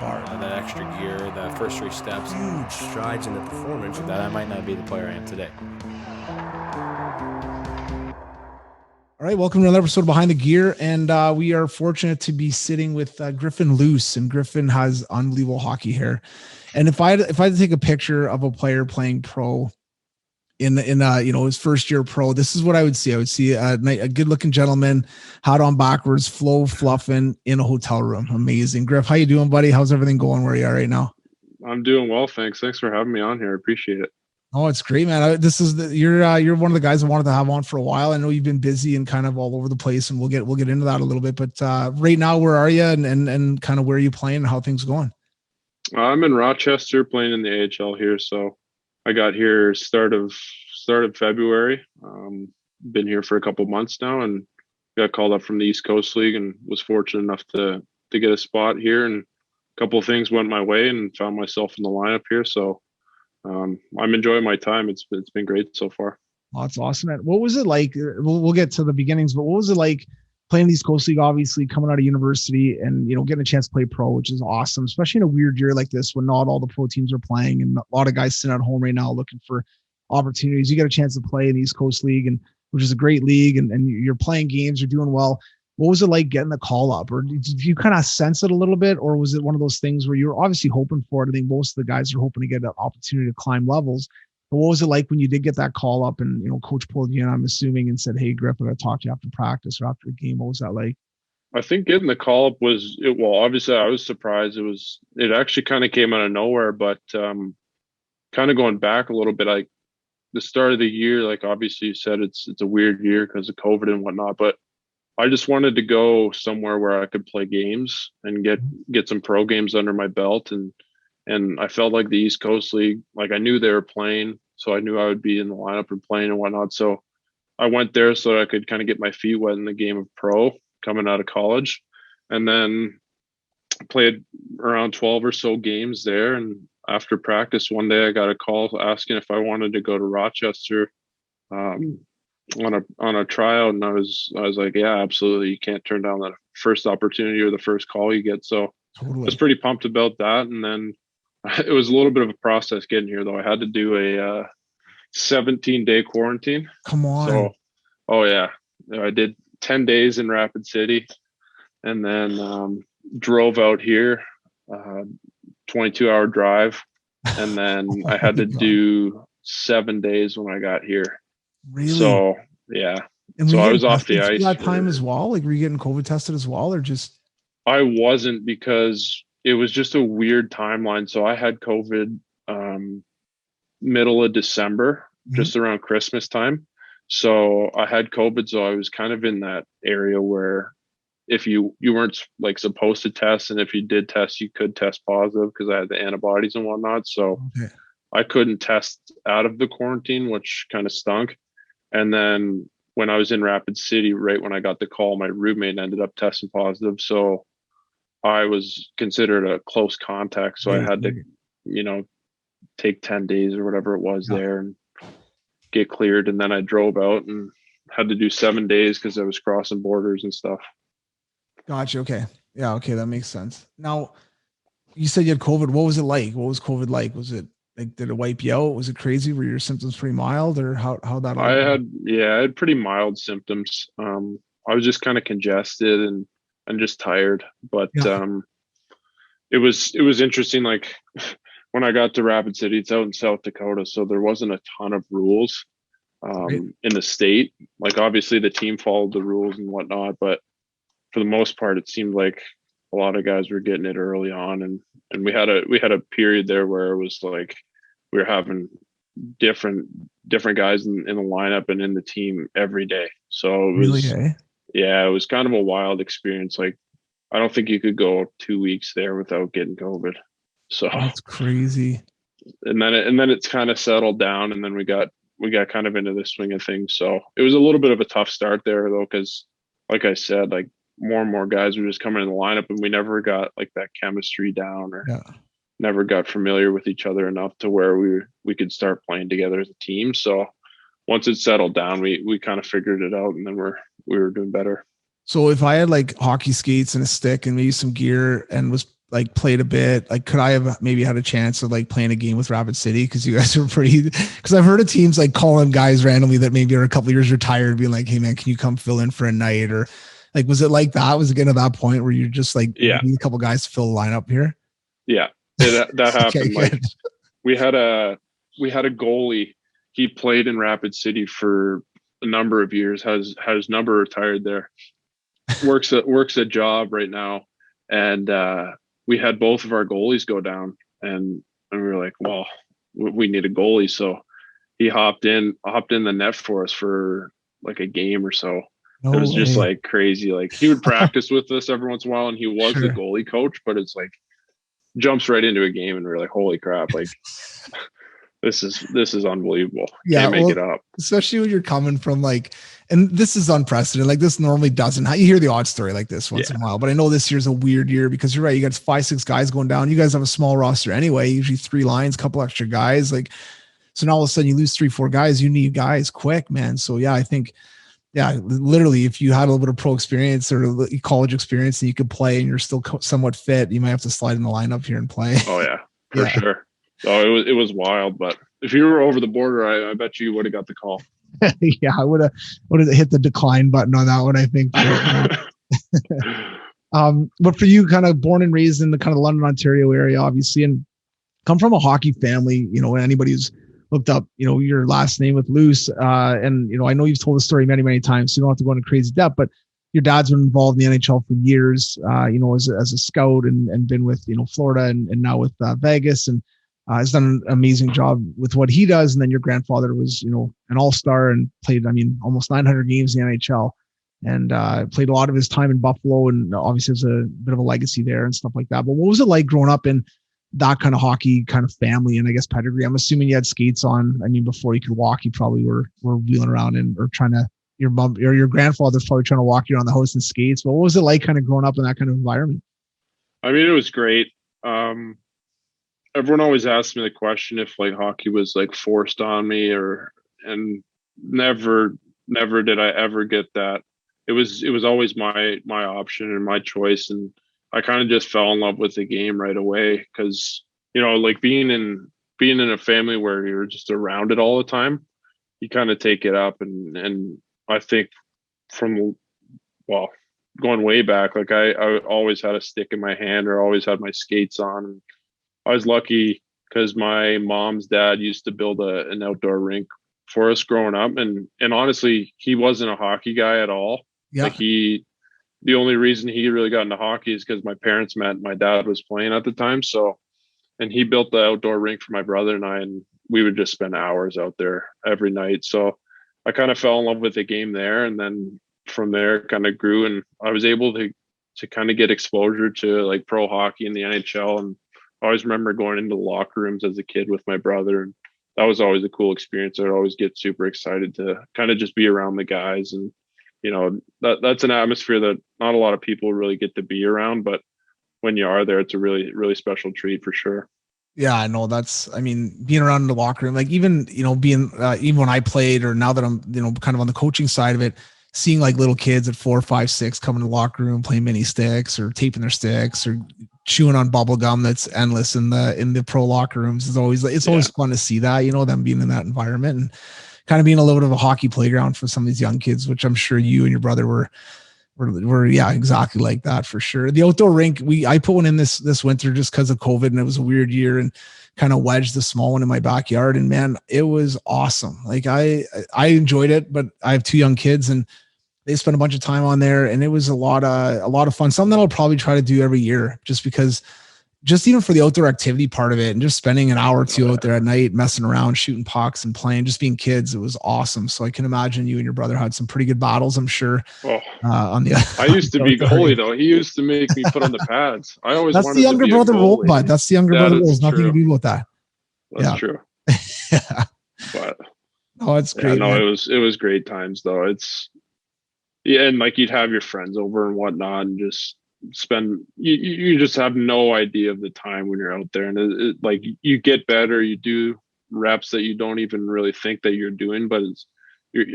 bar. That extra gear, the first 3 steps. Huge strides in the performance. That I might not be the player I am today. All right, welcome to another episode of Behind the Gear, and we are fortunate to be sitting with Griffin Luce, and Griffin has unbelievable hockey hair. And if I had to take a picture of a player playing pro in his first year pro, this is what I would see. I would see a good looking gentleman, hat on backwards, flow fluffing in a hotel room. Amazing. Griff, how you doing, buddy? How's everything going where you are right now? I'm doing well, thanks. Thanks for having me on here. I appreciate it. Oh, it's great, man. You're one of the guys I wanted to have on for a while. I know you've been busy and kind of all over the place, and we'll get into that a little bit. But right now, where are you, and kind of where are you playing, and how things going? I'm in Rochester playing in the ECHL here. So I got here start of February. Been here for a couple months now, and got called up from the East Coast League, and was fortunate enough to get a spot here. And a couple of things went my way, and found myself in the lineup here. So I'm enjoying my time. It's been great so far. Oh, that's awesome, man. What was it like? We'll get to the beginnings, but what was it like playing the East Coast League, obviously coming out of university and, getting a chance to play pro, which is awesome, especially in a weird year like this when not all the pro teams are playing and a lot of guys sitting at home right now looking for opportunities. You get a chance to play in the East Coast League, and which is a great league, and you're playing games, you're doing well. What was it like getting the call up, or did you kind of sense it a little bit, or was it one of those things where you're obviously hoping for it? I think most of the guys are hoping to get an opportunity to climb levels. But what was it like when you did get that call up and, coach pulled you in, I'm assuming, and said, "Hey, Griff, I got to talk to you after practice or after a game"? What was that like? I think getting the call up obviously I was surprised. It actually kind of came out of nowhere, but kind of going back a little bit, like the start of the year, like obviously you said it's a weird year because of COVID and whatnot, but I just wanted to go somewhere where I could play games and get some pro games under my belt. And I felt like the East Coast League, like I knew they were playing, so I knew I would be in the lineup and playing and whatnot. So I went there so that I could kind of get my feet wet in the game of pro coming out of college. And then played around 12 or so games there. And after practice one day, I got a call asking if I wanted to go to Rochester on a tryout, and I was like, yeah, absolutely. You can't turn down that first opportunity or the first call you get. So Totally. I was pretty pumped about that. And then it was a little bit of a process getting here, though. I had to do a 17-day quarantine. Come on. So, oh yeah, I did 10 days in Rapid City, and then drove out here, 22-hour drive, and then I had to do 7 days when I got here. Really? So yeah. And so I was off the ice that time as well. Like, were you getting COVID tested as well, or just? I wasn't, because it was just a weird timeline. So I had COVID middle of December, just around Christmas time. So I had COVID. So I was kind of in that area where if you weren't like supposed to test, and if you did test, you could test positive because I had the antibodies and whatnot. So Okay. I couldn't test out of the quarantine, which kind of stunk. And then when I was in Rapid City, right when I got the call, my roommate ended up testing positive. So I was considered a close contact. So I had to, take 10 days or whatever it was there and get cleared. And then I drove out and had to do 7 days because I was crossing borders and stuff. Gotcha. Okay. Yeah. Okay. That makes sense. Now, you said you had COVID. What was it like? What was COVID like? Was it like, did it wipe you out? Was it crazy? Were your symptoms pretty mild, or how that? I had pretty mild symptoms. I was just kind of congested and just tired, but it was interesting. Like when I got to Rapid City, it's out in South Dakota, so there wasn't a ton of rules in the state. Like obviously the team followed the rules and whatnot, but for the most part, it seemed like a lot of guys were getting it early on, and we had a period there where it was like we were having different guys in the lineup and in the team every day. So it was it was kind of a wild experience. Like I don't think you could go 2 weeks there without getting COVID. So that's crazy. And then it's kind of settled down, and then we got kind of into the swing of things. So it was a little bit of a tough start there though, because like I said, like more and more guys were just coming in the lineup, and we never got like that chemistry down, or never got familiar with each other enough to where we could start playing together as a team. So once it settled down, we kind of figured it out, and then we were doing better. So if I had like hockey skates and a stick and maybe some gear and was like played a bit, like could I have maybe had a chance of like playing a game with Rapid City? Cause you guys were cause I've heard of teams like calling guys randomly that maybe are a couple years retired being like, hey man, can you come fill in for a night? Or like, was it like that? Was it getting to that point where you're just like, Yeah, need a couple guys to fill the lineup here? Yeah, that happened. Okay, like we had a goalie. He played in Rapid City for a number of years. Has number retired there. Works a job right now, and we had both of our goalies go down, and we were like, well, we need a goalie. So he hopped in the net for us for like a game or so. No it was way. just like crazy. Like he would practice with us every once in a while, and he was Sure. the goalie coach. But it's like jumps right into a game, and we're like, holy crap! Like this is unbelievable. Yeah, Can't make it up. Especially when you're coming from like, and this is unprecedented. Like this normally doesn't. You hear the odd story like this once in a while, but I know this year's a weird year because you're right. You got 5-6 guys going down. You guys have a small roster anyway. Usually 3 lines, couple extra guys. Like so now all of a sudden you lose 3-4 guys. You need guys quick, man. So yeah, I think. Yeah, literally, if you had a little bit of pro experience or college experience and you could play and you're still somewhat fit, you might have to slide in the lineup here and play. Oh yeah, for sure. Oh, it was wild. But if you were over the border, I bet you would have got the call. Yeah, I would have hit the decline button on that one, I think. But for you, kind of born and raised in the kind of London, Ontario area, obviously, and come from a hockey family, anybody who's looked up, your last name with Luce. And, I know you've told the story many, many times, so you don't have to go into crazy depth, but your dad's been involved in the NHL for years, as a scout and been with, Florida and now with Vegas, and has done an amazing job with what he does. And then your grandfather was, an all-star and played, almost 900 games in the NHL and played a lot of his time in Buffalo, and obviously has a bit of a legacy there and stuff like that. But what was it like growing up in that kind of hockey kind of family and I guess pedigree? I'm assuming you had skates on. Before you could walk, you probably were wheeling around or trying to, your mom or your grandfather's probably trying to walk you around the house in skates. But what was it like kind of growing up in that kind of environment? It was great. Everyone always asks me the question if like hockey was like forced on me and never did I ever get that. It was always my option and my choice. And I kind of just fell in love with the game right away because, like being in a family where you're just around it all the time, you kind of take it up. And I think from, going way back, like I always had a stick in my hand or always had my skates on. And I was lucky because my mom's dad used to build an outdoor rink for us growing up. And honestly, he wasn't a hockey guy at all. Yeah. Like the only reason he really got into hockey is because my parents met. My dad was playing at the time. So, and he built the outdoor rink for my brother and I, and we would just spend hours out there every night. So I kind of fell in love with the game there. And then from there kind of grew, and I was able to kind of get exposure to like pro hockey in the NHL. And I always remember going into the locker rooms as a kid with my brother. And that was always a cool experience. I'd always get super excited to kind of just be around the guys. And that's an atmosphere that not a lot of people really get to be around, but when you are there, it's a really, really special treat for sure. Yeah, I know being around in the locker room, like even, being, even when I played or now that I'm, kind of on the coaching side of it, seeing like little kids at 4, 5, 6 come in the locker room, playing mini sticks or taping their sticks or chewing on bubble gum that's endless in the pro locker rooms is always, always fun to see that, them being in that environment and kind of being a little bit of a hockey playground for some of these young kids, which I'm sure you and your brother were exactly like that for sure. The outdoor rink, I put one in this winter just because of COVID, and it was a weird year, and kind of wedged the small one in my backyard. And man, it was awesome. Like I enjoyed it, but I have 2 young kids, and they spent a bunch of time on there, and it was a lot of fun. Something that I'll probably try to do every year, just because. Just even for the outdoor activity part of it and just spending an hour or 2 out there at night, messing around, shooting pucks and playing, just being kids, it was awesome. So I can imagine you and your brother had some pretty good battles, I'm sure. On the I used to be goalie though. He used to make me put on the pads. I always That's wanted the younger to be brother role, bud. That's the younger brother role. There's nothing to do with that. That's true. Yeah. But it's great. Yeah, no, it was great times though. And like you'd have your friends over and whatnot and just you just have no idea of the time when you're out there, and like you get better, you do reps that you don't even really think that you're doing, but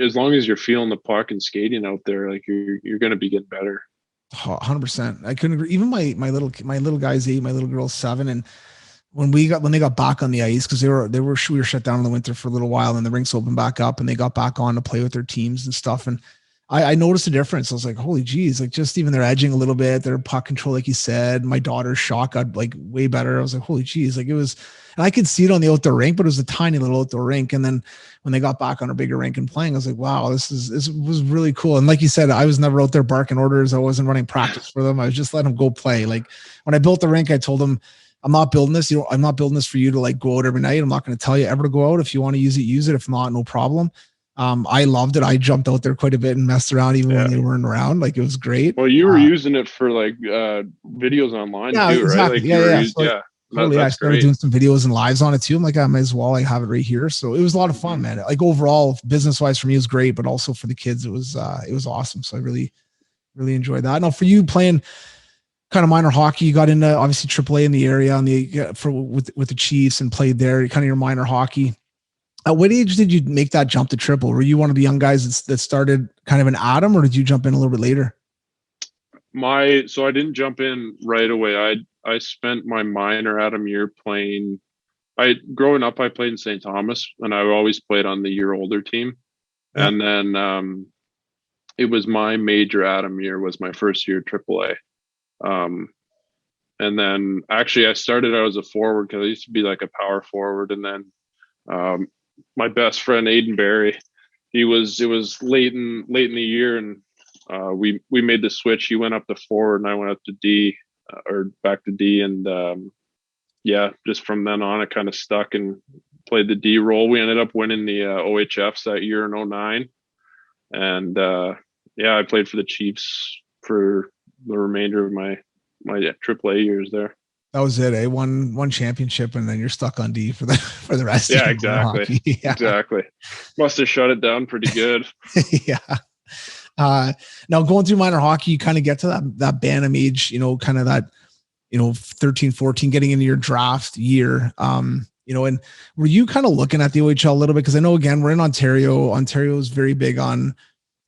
as long as you're feeling the puck and skating out there, like you're going to be getting better. 100%. I couldn't agree. Even my little guy's 8, my little girl's 7, and when they got back on the ice, because we were shut down in the winter for a little while, and the rinks opened back up, and they got back on to play with their teams and stuff. And I noticed a difference. I was like, holy geez, like just even their edging a little bit, their puck control, like you said. My daughter's shot got like way better. I was like, holy geez, like it was, and I could see it on the outdoor rink, but it was a tiny little outdoor rink. And then when they got back on a bigger rink and playing, I was like, wow, this was really cool. And like you said, I was never out there barking orders. I wasn't running practice for them. I was just letting them go play. Like when I built the rink, I told them, I'm not building this. I'm not building this for you to like go out every night. I'm not going to tell you ever to go out. If you want to use it, use it. If not, no problem. I loved it. I jumped out there quite a bit and messed around even when they weren't around. Like it was great. Well, you were using it for like videos online too, exactly. right? Like I started doing some videos and lives on it too. I'm like, I might as well have it right here. So it was a lot of fun, man. Like overall, business wise for me, it was great, but also for the kids, it was awesome. So I really, really enjoyed that. Now for you playing kind of minor hockey, you got into obviously AAA in the area with the Chiefs and played there, kind of your minor hockey. At what age did you make that jump to triple? Were you one of the young guys that started kind of an atom, or did you jump in a little bit later? So I didn't jump in right away. I spent my minor atom year playing. Growing up, I played in St. Thomas, and I always played on the year older team. Yeah. And then it was my major atom year was my first year AAA. And then actually I started out as a forward because I used to be like a power forward. And then my best friend, Aiden Barry, it was late in the year, and we made the switch. He went up to forward and I went up to D, or back to D. And just from then on, it kind of stuck and played the D role. We ended up winning the OHFs that year in 2009. And I played for the Chiefs for the remainder of my AAA years there. That was it. One championship, and then you're stuck on D for the rest. Yeah, exactly. Yeah, exactly. Must have shut it down pretty good. Yeah. Now going through minor hockey, you kind of get to that Bantam age, kind of that, 13, 14, getting into your draft year. And were you kind of looking at the OHL a little bit? Because I know, again, we're in Ontario. Ontario is very big on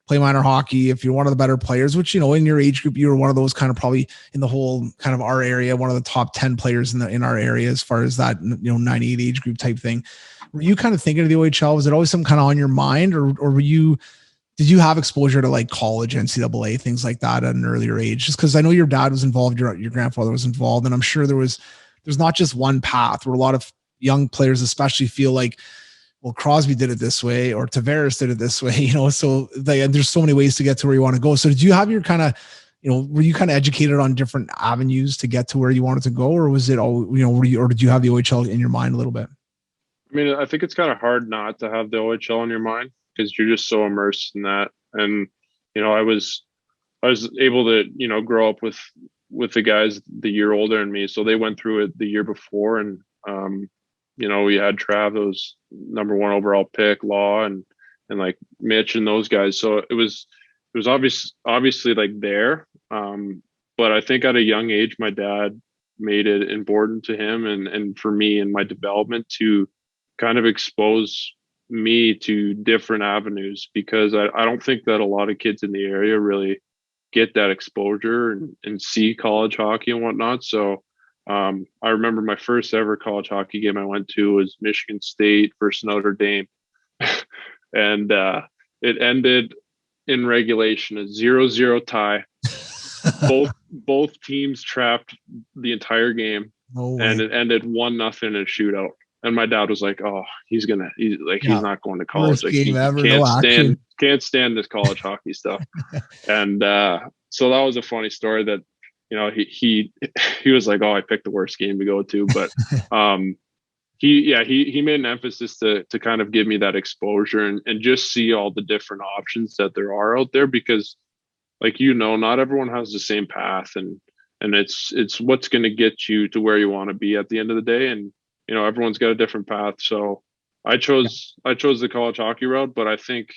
play minor hockey. If you're one of the better players, which, in your age group, you were one of those kind of probably in the whole kind of our area, one of the top 10 players in our area, as far as that, 98 age group type thing. Were you kind of thinking of the OHL? Was it always some kind of on your mind, or did you have exposure to like college, NCAA, things like that at an earlier age? Just because I know your dad was involved, your grandfather was involved, and I'm sure there's not just one path where a lot of young players especially feel like, well, Crosby did it this way, or Tavares did it this way, so there's so many ways to get to where you want to go. So did you have your kind of, were you kind of educated on different avenues to get to where you wanted to go, or was it all, or did you have the OHL in your mind a little bit? I mean, I think it's kind of hard not to have the OHL in your mind because you're just so immersed in that. And, I was able to, grow up with the guys the year older than me. So they went through it the year before, and, we had Trav, that was number 1 overall pick, Law, and like Mitch and those guys. So it was obviously like there. But I think at a young age, my dad made it important to him and for me in my development to kind of expose me to different avenues, because I don't think that a lot of kids in the area really get that exposure and see college hockey and whatnot. So I remember my first ever college hockey game I went to was Michigan State versus Notre Dame. And it ended in regulation, a 0-0 tie. both teams trapped the entire game. And it ended 1-0 in a shootout. And my dad was like, "Oh, he's not going to college. Like, he can't stand this college hockey stuff." And so that was a funny story that, he was like, "Oh, I picked the worst game to go to," but he made an emphasis to kind of give me that exposure and just see all the different options that there are out there, because like, not everyone has the same path, and it's what's going to get you to where you want to be at the end of the day. And everyone's got a different path. So I chose the college hockey route, but I think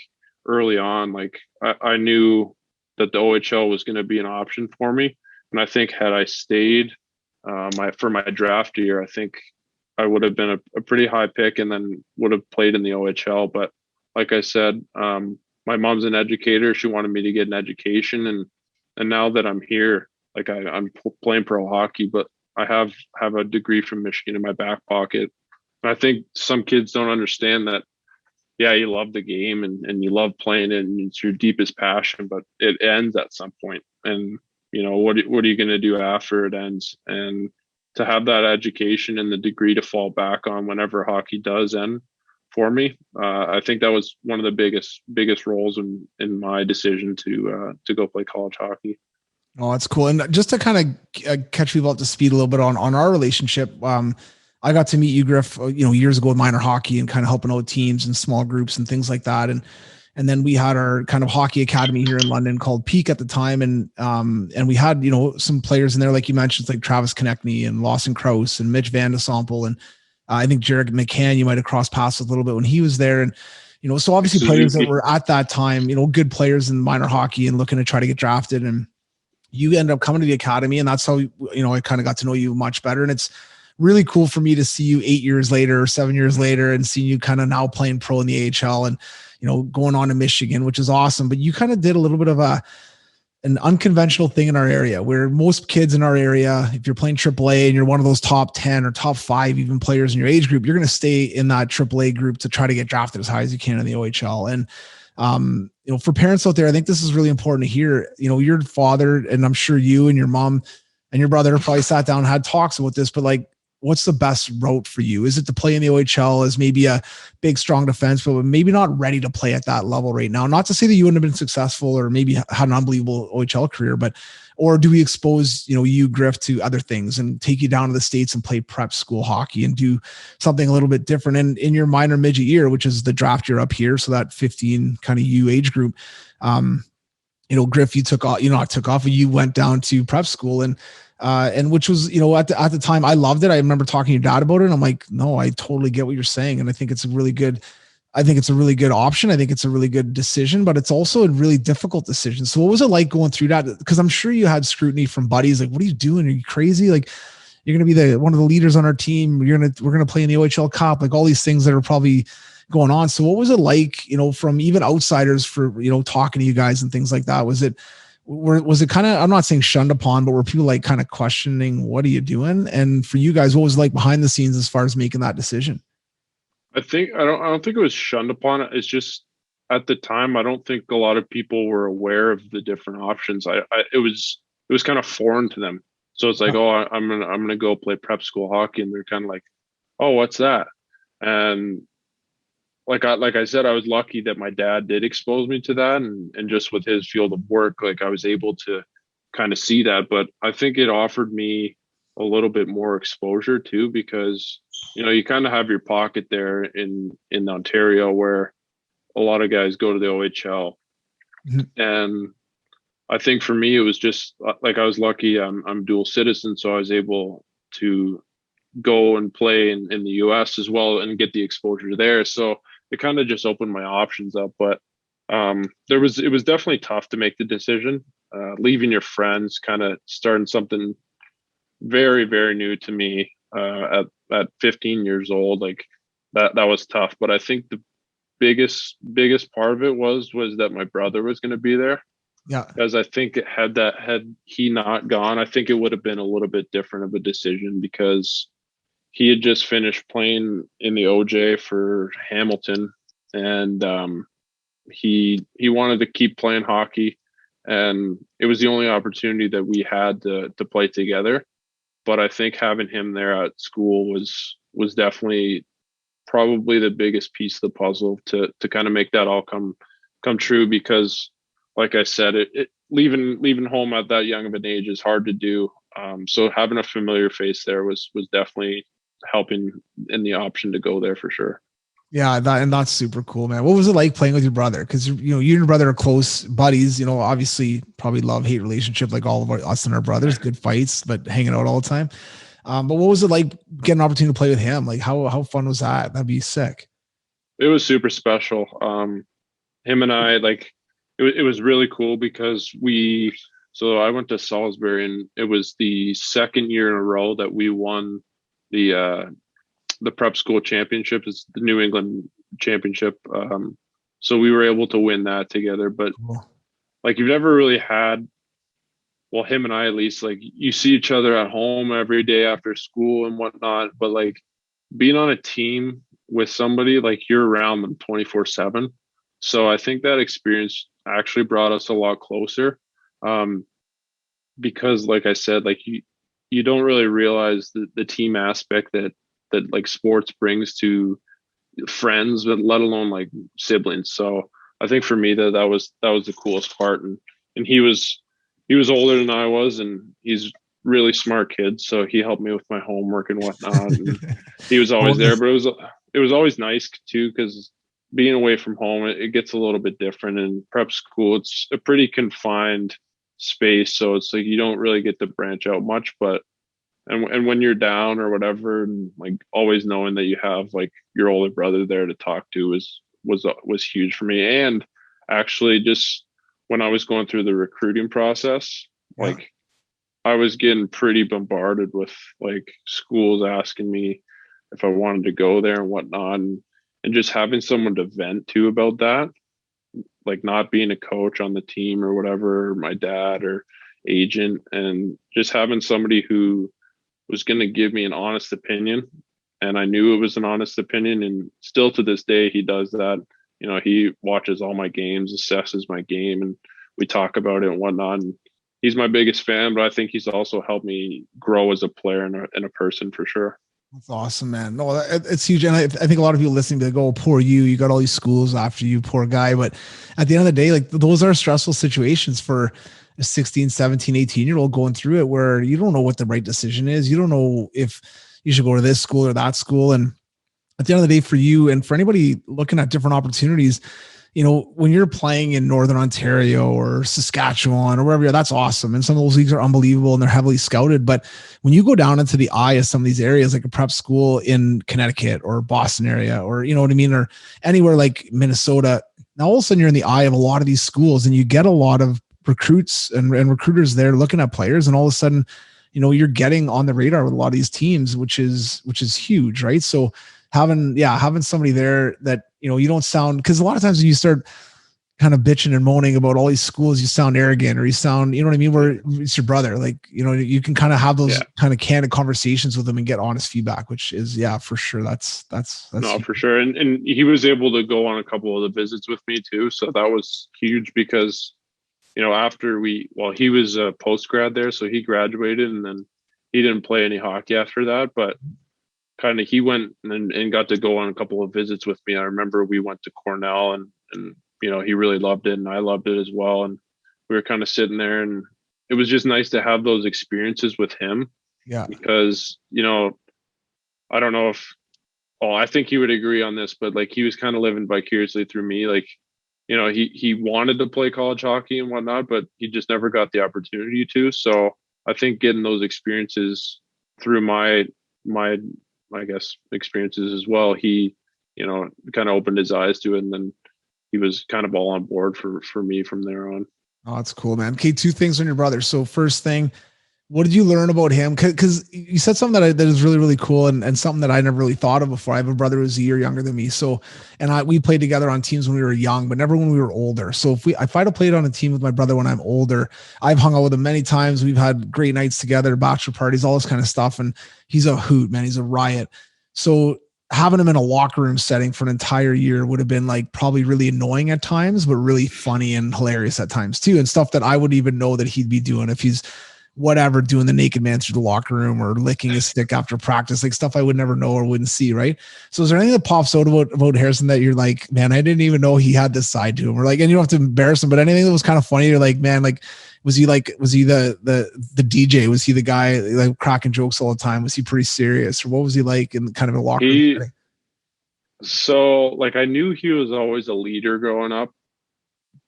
early on, like I knew that the OHL was going to be an option for me. And I think had I stayed for my draft year, I think I would have been a pretty high pick and then would have played in the OHL. But like I said, my mom's an educator. She wanted me to get an education, And now that I'm here, like I'm playing pro hockey, but I have a degree from Michigan in my back pocket. And I think some kids don't understand that. Yeah, you love the game and you love playing it and it's your deepest passion, but it ends at some point. And what are you going to do after it ends? And to have that education and the degree to fall back on whenever hockey does end for me, I think that was one of the biggest roles in my decision to go play college hockey. Oh, that's cool. And just to kind of catch people up to speed a little bit on our relationship, I got to meet you, Griff, years ago with minor hockey and kind of helping out teams and small groups and things like that. And then we had our kind of hockey academy here in London called Peak at the time. And we had, some players in there, like you mentioned, like Travis Konechny and Lawson Krause and Mitch Van de Sample. And I think Jared McCann, you might've crossed paths with a little bit when he was there. And, so obviously players that were at that time, good players in minor hockey and looking to try to get drafted. And you end up coming to the academy, and that's how, I kind of got to know you much better. And it's really cool for me to see you 8 years later or 7 years later and see you kind of now playing pro in the ECHL and, going on to Michigan, which is awesome. But you kind of did a little bit of an unconventional thing in our area where most kids in our area, if you're playing AAA and you're one of those top 10 or top 5 even players in your age group, you're going to stay in that AAA group to try to get drafted as high as you can in the OHL. And, for parents out there, I think this is really important to hear. Your father, and I'm sure you and your mom and your brother probably sat down and had talks about this, but like, what's the best route for you? Is it to play in the OHL as maybe a big, strong defense, but maybe not ready to play at that level right now? Not to say that you wouldn't have been successful or maybe had an unbelievable OHL career, or do we expose, you, Griff, to other things and take you down to the States and play prep school hockey and do something a little bit different? And in your minor midget year, which is the draft year up here, so that 15 kind of U age group, Griff, you took off, you went down to prep school and which was, at the time I loved it. I remember talking to your dad about it. And I'm like, no, I totally get what you're saying. And I think it's a really good option. I think it's a really good decision, but it's also a really difficult decision. So what was it like going through that? Because I'm sure you had scrutiny from buddies. Like, what are you doing? Are you crazy? Like, you're going to be one of the leaders on our team. We're going to play in the OHL Cup, like all these things that are probably going on. So what was it like, from even outsiders for, talking to you guys and things like that? Was it kind of, I'm not saying shunned upon, but were people like kind of questioning, what are you doing? And for you guys, what was it like behind the scenes as far as making that decision? I don't think it was shunned upon. It's just at the time, I don't think a lot of people were aware of the different options. It was kind of foreign to them. So it's like, I'm gonna go play prep school hockey, and they're kind of like, oh, what's that? And like I said, I was lucky that my dad did expose me to that, and just with his field of work, like I was able to kind of see that. But I think it offered me a little bit more exposure too, because you kind of have your pocket there in Ontario where a lot of guys go to the OHL. Mm-hmm. And I think for me, it was just like, I was lucky. I'm dual citizen, so I was able to go and play in the US as well and get the exposure there. So it kind of just opened my options up. But it was definitely tough to make the decision, leaving your friends, kind of starting something very, very new to me at 15 years old. Like that was tough. But I think the biggest part of it was that my brother was going to be there. Yeah. Because I think had he not gone, I think it would have been a little bit different of a decision, because he had just finished playing in the OJ for Hamilton, and he wanted to keep playing hockey, and it was the only opportunity that we had to play together. But I think having him there at school was definitely probably the biggest piece of the puzzle to kind of make that all come true, because like I said, leaving home at that young of an age is hard to do. So having a familiar face there was definitely helping in the option to go there for sure. Yeah, that's super cool, man. What was it like playing with your brother? Because you and your brother are close buddies. Obviously, probably love-hate relationship like all of us and our brothers. Good fights, but hanging out all the time. But what was it like getting an opportunity to play with him? Like how fun was that? That'd be sick. It was super special. Him and I, like, it was really cool because so I went to Salisbury, and it was the second year in a row that we won the prep school championship. Is the New England championship. So we were able to win that together. But like, you've never really had well, him and I, at least, like, you see each other at home every day after school and whatnot, but like being on a team with somebody, like, you're around them 24/7. So I think that experience actually brought us a lot closer. Um, because like I said, like, you don't really realize the team aspect that like sports brings to friends, but let alone like siblings. So I think for me that was the coolest part. And he was older than I was, and he's really smart kid. So he helped me with my homework and whatnot. And he was always there, but it was always nice too, because being away from home, it gets a little bit different. In prep school, it's a pretty confined space, so it's like you don't really get to branch out much. But and when you're down or whatever, and like always knowing that you have like your older brother there to talk to was huge for me. And actually, just when I was going through the recruiting process, Yeah. like, I was getting pretty bombarded with like schools asking me if I wanted to go there and whatnot, and just having someone to vent to about that, like not being a coach on the team or whatever, or my dad or agent, and just having somebody who was going to give me an honest opinion. And I knew it was an honest opinion. And still to this day, he does that. He watches all my games, assesses my game, and we talk about it and whatnot. And he's my biggest fan, but I think he's also helped me grow as a player and a person for sure. That's awesome, man. No, it's huge. And I think a lot of people listening to go, oh, poor you, you got all these schools after you, poor guy. But at the end of the day, like, those are stressful situations for a 16, 17, 18-year-old going through it, where you don't know what the right decision is. You don't know if you should go to this school or that school. And at the end of the day, for you and for anybody looking at different opportunities, when you're playing in Northern Ontario or Saskatchewan or wherever, that's awesome. And some of those leagues are unbelievable and they're heavily scouted. But when you go down into the eye of some of these areas, like a prep school in Connecticut or Boston area, or, you know what I mean? Or anywhere like Minnesota, now all of a sudden you're in the eye of a lot of these schools, and you get a lot of recruits and recruiters there looking at players. And all of a sudden, you're getting on the radar with a lot of these teams, which is huge. Right. So having somebody there that, you don't sound, because a lot of times when you start kind of bitching and moaning about all these schools, you sound arrogant, or you sound, you know what I mean? Where it's your brother, like, you can kind of have those kind of candid conversations with them and get honest feedback, which is, for sure. That's No, huge. for sure. And he was able to go on a couple of the visits with me too. So that was huge because, after he was a post grad there, so he graduated, and then he didn't play any hockey after that, but kind of he went and got to go on a couple of visits with me. I remember we went to Cornell, and he really loved it, and I loved it as well. And we were kind of sitting there, and it was just nice to have those experiences with him. Yeah. Because, I don't know if, I think he would agree on this, but like, he was kind of living vicariously through me. Like, he wanted to play college hockey and whatnot, but he just never got the opportunity to. So I think getting those experiences through my I guess experiences as well, he kind of opened his eyes to it, and then he was kind of all on board for me from there on. Oh, that's cool, man. Okay, two things on your brother. So first thing, what did you learn about him? Because you said something that is really, really cool, and something that I never really thought of before. I have a brother who's a year younger than me. So, and we played together on teams when we were young, but never when we were older. So if I'd have played on a team with my brother when I'm older, I've hung out with him many times. We've had great nights together, bachelor parties, all this kind of stuff. And he's a hoot, man. He's a riot. So having him in a locker room setting for an entire year would have been like probably really annoying at times, but really funny and hilarious at times too. And stuff that I wouldn't even know that he'd be doing if he's whatever, doing the naked man through the locker room or licking his stick after practice, like stuff I would never know or wouldn't see. Right. So is there anything that pops out about Harrison that you're like, man, I didn't even know he had this side to him, or like, and you don't have to embarrass him, but anything that was kind of funny, you're like, man, like, was he the DJ? Was he the guy like cracking jokes all the time? Was he pretty serious, or what was he like in kind of a locker room setting? So like, I knew he was always a leader growing up,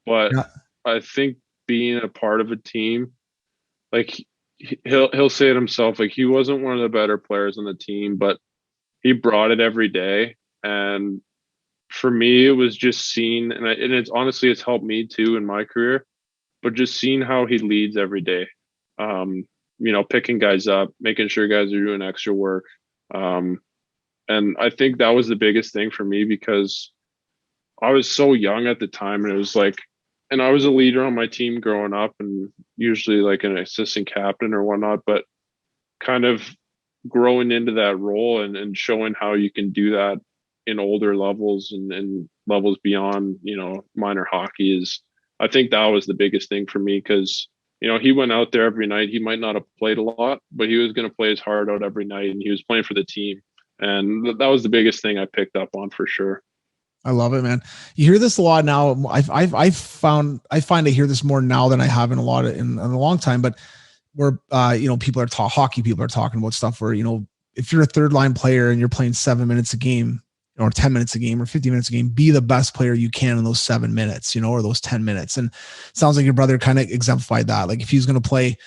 but I think being a part of a team, like, he'll say it himself, like, he wasn't one of the better players on the team, but he brought it every day. And for me, it was just seeing, and it's honestly, it's helped me too in my career, but just seeing how he leads every day. Picking guys up, making sure guys are doing extra work. And I think that was the biggest thing for me, because I was so young at the time, and it was like, and I was a leader on my team growing up, and usually like an assistant captain or whatnot, but kind of growing into that role and showing how you can do that in older levels and levels beyond, minor hockey I think that was the biggest thing for me, because, he went out there every night. He might not have played a lot, but he was going to play his heart out every night, and he was playing for the team. And that was the biggest thing I picked up on for sure. I love it, man. You hear this a lot now. I find I hear this more now than I have in a long time, but where, hockey people are talking about stuff where, if you're a third line player and you're playing 7 minutes a game or 10 minutes a game or 50 minutes a game, be the best player you can in those 7 minutes, or those 10 minutes. And it sounds like your brother kind of exemplified that. Like if he's going to play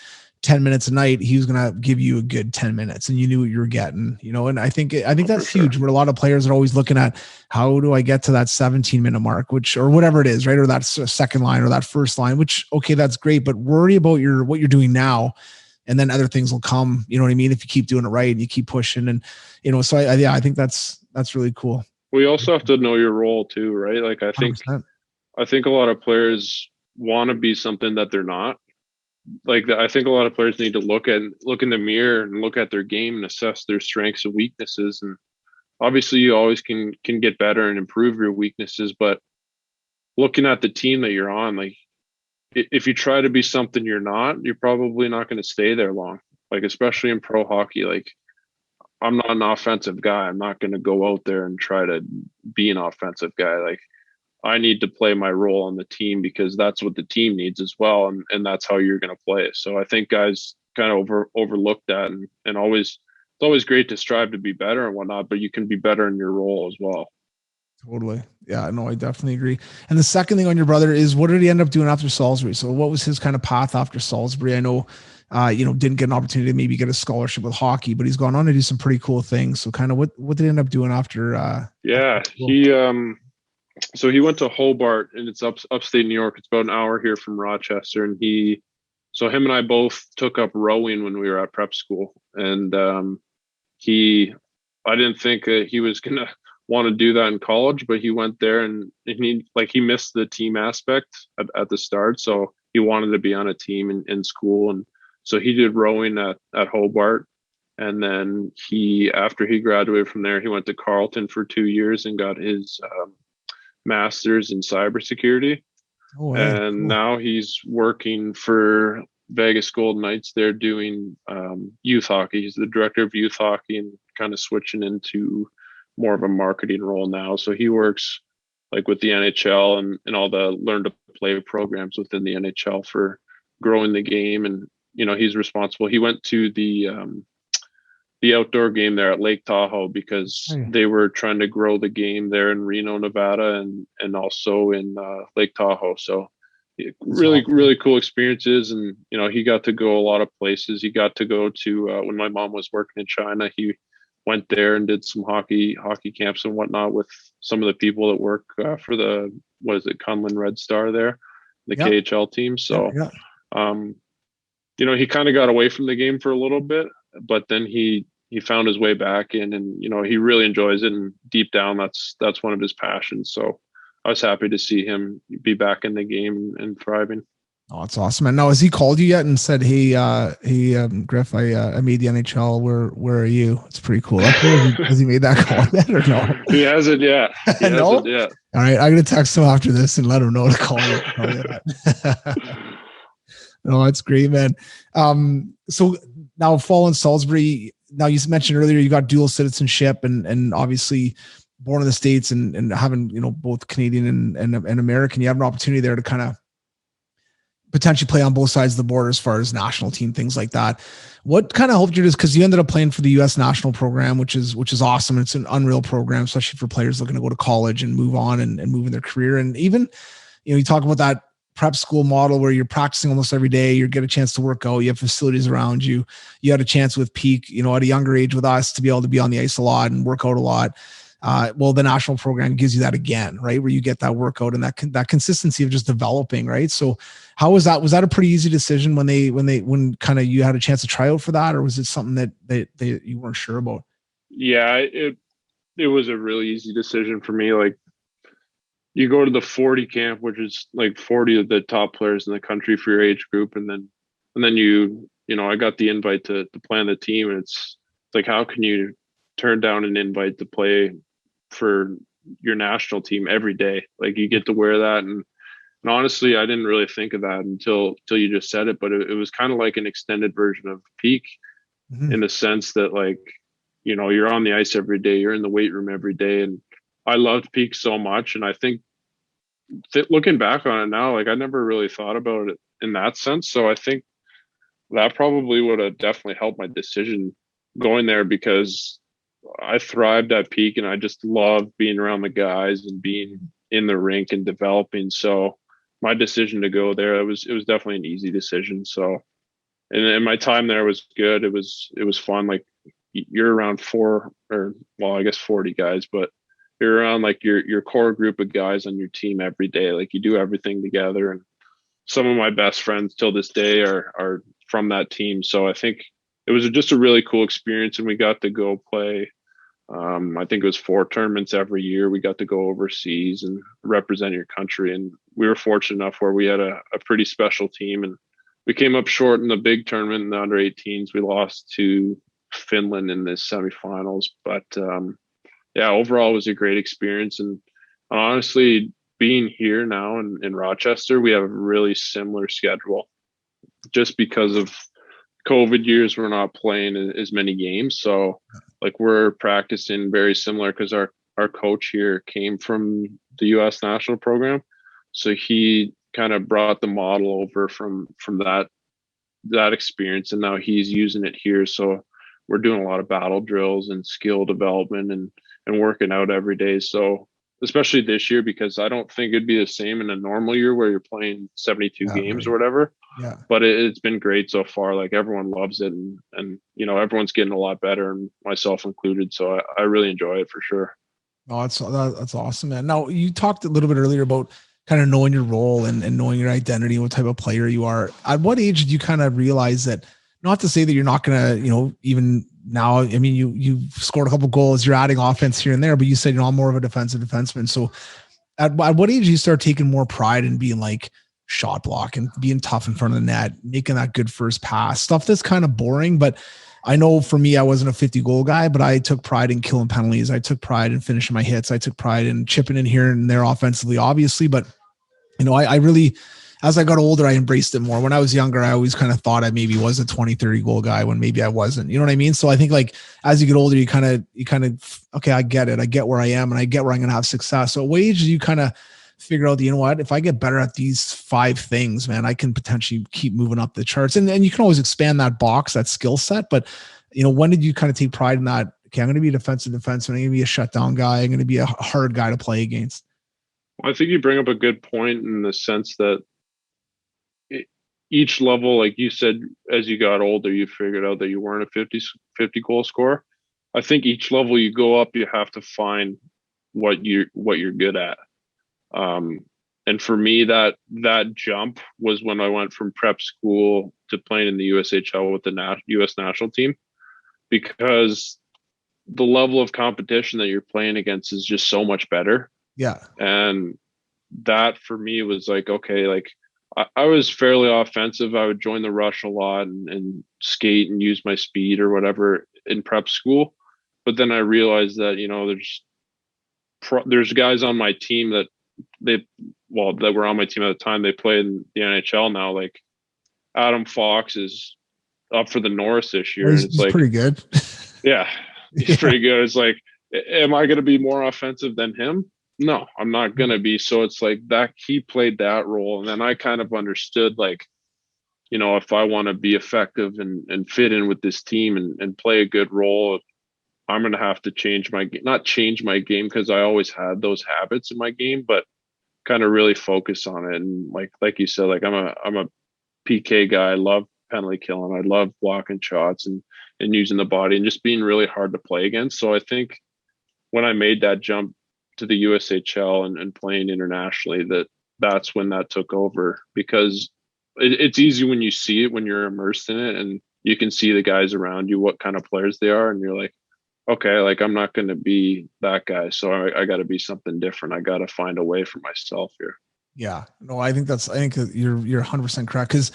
10 minutes a night, he was going to give you a good 10 minutes and you knew what you were getting, and I think that's huge, where a lot of players are always looking at, how do I get to that 17-minute mark, or whatever it is, right? Or that second line or that first line, which, okay, that's great, but worry about what you're doing now. And then other things will come, you know what I mean? If you keep doing it right and you keep pushing, and, so I think that's really cool. We also have to know your role too, right? Like I think 100%. I think a lot of players want to be something that they're not. Like I think a lot of players need to look in the mirror and look at their game and assess their strengths and weaknesses. And obviously you always can get better and improve your weaknesses, but looking at the team that you're on, like if you try to be something you're not, you're probably not going to stay there long. Like especially in pro hockey, like I'm not an offensive guy. I'm not going to go out there and try to be an offensive guy. Like I need to play my role on the team, because that's what the team needs as well. And that's how you're going to play. So I think guys kind of overlook that, and it's always great to strive to be better and whatnot, but you can be better in your role as well. Totally. Yeah, no, I definitely agree. And the second thing on your brother is, what did he end up doing after Salisbury? So what was his kind of path after Salisbury? I know, didn't get an opportunity to maybe get a scholarship with hockey, but he's gone on to do some pretty cool things. So kind of what did he end up doing after? So he went to Hobart, and it's upstate New York. It's about an hour here from Rochester. And him and I both took up rowing when we were at prep school. And I didn't think that he was going to want to do that in college, but he went there and he missed the team aspect at the start. So he wanted to be on a team in school. And so he did rowing at Hobart. And then after he graduated from there, he went to Carleton for 2 years and got his master's in cybersecurity. Oh, wow. And Cool. Now he's working for Vegas Golden Knights. They're doing youth hockey. He's the director of youth hockey and kind of switching into more of a marketing role now. So he works like with the NHL and all the learn to play programs within the NHL for growing the game. And, he's responsible. He went to the outdoor game there at Lake Tahoe because they were trying to grow the game there in Reno, Nevada, and also in Lake Tahoe. So really cool experiences. And, he got to go a lot of places. He got to go to, when my mom was working in China, he went there and did some hockey camps and whatnot with some of the people that work for the, Kunlun Red Star there, the KHL team. So, he kind of got away from the game for a little bit, but then he found his way back in, and, he really enjoys it. And deep down, that's one of his passions. So I was happy to see him be back in the game and thriving. Oh, that's awesome. And now, has he called you yet and said, hey, Griff, I made the NHL. Where are you? It's pretty cool. Has he made that call yet or no? He hasn't yet. No? All right. I'm going to text him after this and let him know to call you. No, that's great, man. So now following Salisbury, now you mentioned earlier, you got dual citizenship and obviously born in the States and having, both Canadian and American, you have an opportunity there to kind of potentially play on both sides of the border as far as national team, things like that. What kind of helped you, just because you ended up playing for the U.S. national program, which is awesome. It's an unreal program, especially for players looking to go to college and move on and move in their career. And even, you talk about that prep school model where you're practicing almost every day, you get a chance to work out, you have facilities around you. You had a chance with Peak, at a younger age with us to be able to be on the ice a lot and work out a lot. Well, the national program gives you that again, right? Where you get that workout and that consistency of just developing, right? So how was that? Was that a pretty easy decision when kind of you had a chance to try out for that, or was it something that you weren't sure about? Yeah, it was a really easy decision for me. Like you go to the 40 camp, which is like 40 of the top players in the country for your age group, and then I got the invite to play on the team, and it's like, how can you turn down an invite to play for your national team every day? Like, you get to wear that, and honestly, I didn't really think of that until you just said it, but it was kind of like an extended version of peak, in the sense that, like, you're on the ice every day, you're in the weight room every day, and I loved peak so much, and I think looking back on it now, like, I never really thought about it in that sense. So I think that probably would have definitely helped my decision going there, because I thrived at peak and I just loved being around the guys and being in the rink and developing. So my decision to go there, it was definitely an easy decision. So, and my time there was good. It was fun. Like, you're around 40 guys, but you're around like your core group of guys on your team every day. Like, you do everything together, and some of my best friends till this day are from that team. So I think it was just a really cool experience, and we got to go play. I think it was 4 tournaments every year. We got to go overseas and represent your country, and we were fortunate enough where we had a pretty special team, and we came up short in the big tournament in the under 18s. We lost to Finland in the semifinals, but yeah, overall it was a great experience. And honestly, being here now in Rochester, we have a really similar schedule, just because of COVID years. We're not playing as many games, so like, we're practicing very similar, because our coach here came from the U.S. national program, so he kind of brought the model over from that experience, and now he's using it here. So we're doing a lot of battle drills and skill development and working out every day. So especially this year, because I don't think it'd be the same in a normal year where you're playing 72 games or whatever. Yeah. But it's been great so far. Like, everyone loves it, and everyone's getting a lot better, and myself included. So I really enjoy it for sure. Oh, that's awesome, man. Now, you talked a little bit earlier about kind of knowing your role and knowing your identity, what type of player you are. At what age did you kind of realize that, not to say that you're not going to, even now, I mean, you scored a couple goals, you're adding offense here and there, but you said, I'm more of a defensive defenseman. So at what age do you start taking more pride in being like shot block and being tough in front of the net, making that good first pass, stuff that's kind of boring? But I know for me, I wasn't a 50 goal guy, but I took pride in killing penalties. I took pride in finishing my hits. I took pride in chipping in here and there offensively, obviously. But, I really, as I got older, I embraced it more. When I was younger, I always kind of thought I maybe was a 20, 30 goal guy when maybe I wasn't. You know what I mean? So I think, like, as you get older, you kind of, okay, I get it. I get where I am, and I get where I'm going to have success. So at what age do you kind of figure out, what, if I get better at these 5 things, man, I can potentially keep moving up the charts. And you can always expand that box, that skill set. But, when did you kind of take pride in that? Okay, I'm going to be a defensive defenseman. I'm going to be a shutdown guy. I'm going to be a hard guy to play against. Well, I think you bring up a good point, in the sense that each level, like you said, as you got older, you figured out that you weren't a 50 goal scorer. I think each level you go up, you have to find what you're good at. And for me, that jump was when I went from prep school to playing in the USHL with the U.S. national team, because the level of competition that you're playing against is just so much better. Yeah. And that for me was like, okay, like, I was fairly offensive. I would join the rush a lot and skate and use my speed or whatever in prep school. But then I realized that, there's guys on my team that were on my team at the time. They play in the NHL now. Like, Adam Fox is up for the Norris this year. He's like, pretty good. Yeah, he's pretty good. It's like, am I going to be more offensive than him? No, I'm not going to be. So it's like that he played that role. And then I kind of understood, like, if I want to be effective and fit in with this team and play a good role, I'm going to have to not change my game, because I always had those habits in my game, but kind of really focus on it. And like you said, like, I'm a PK guy. I love penalty killing. I love blocking shots and using the body and just being really hard to play against. So I think when I made that jump to the USHL and playing internationally, that's when that took over, because it's easy when you see it, when you're immersed in it and you can see the guys around you, what kind of players they are. And you're like, okay, like I'm not going to be that guy. So I got to be something different. I got to find a way for myself here. Yeah, no, I think that you're 100% correct. Cause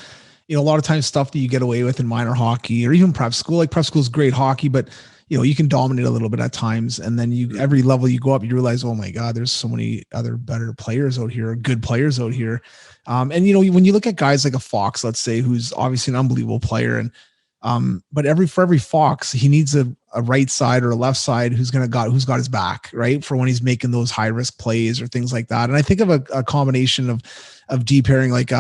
a lot of times stuff that you get away with in minor hockey or even prep school, like prep school is great hockey, but you can dominate a little bit at times. And then every level you go up, you realize, oh my God, there's so many other better players out here, good players out here. And when you look at guys like a Fox, let's say, who's obviously an unbelievable player, and but for every Fox, he needs a right side or a left side who's got his back, right? For when he's making those high risk plays or things like that. And I think of a combination of deep pairing, like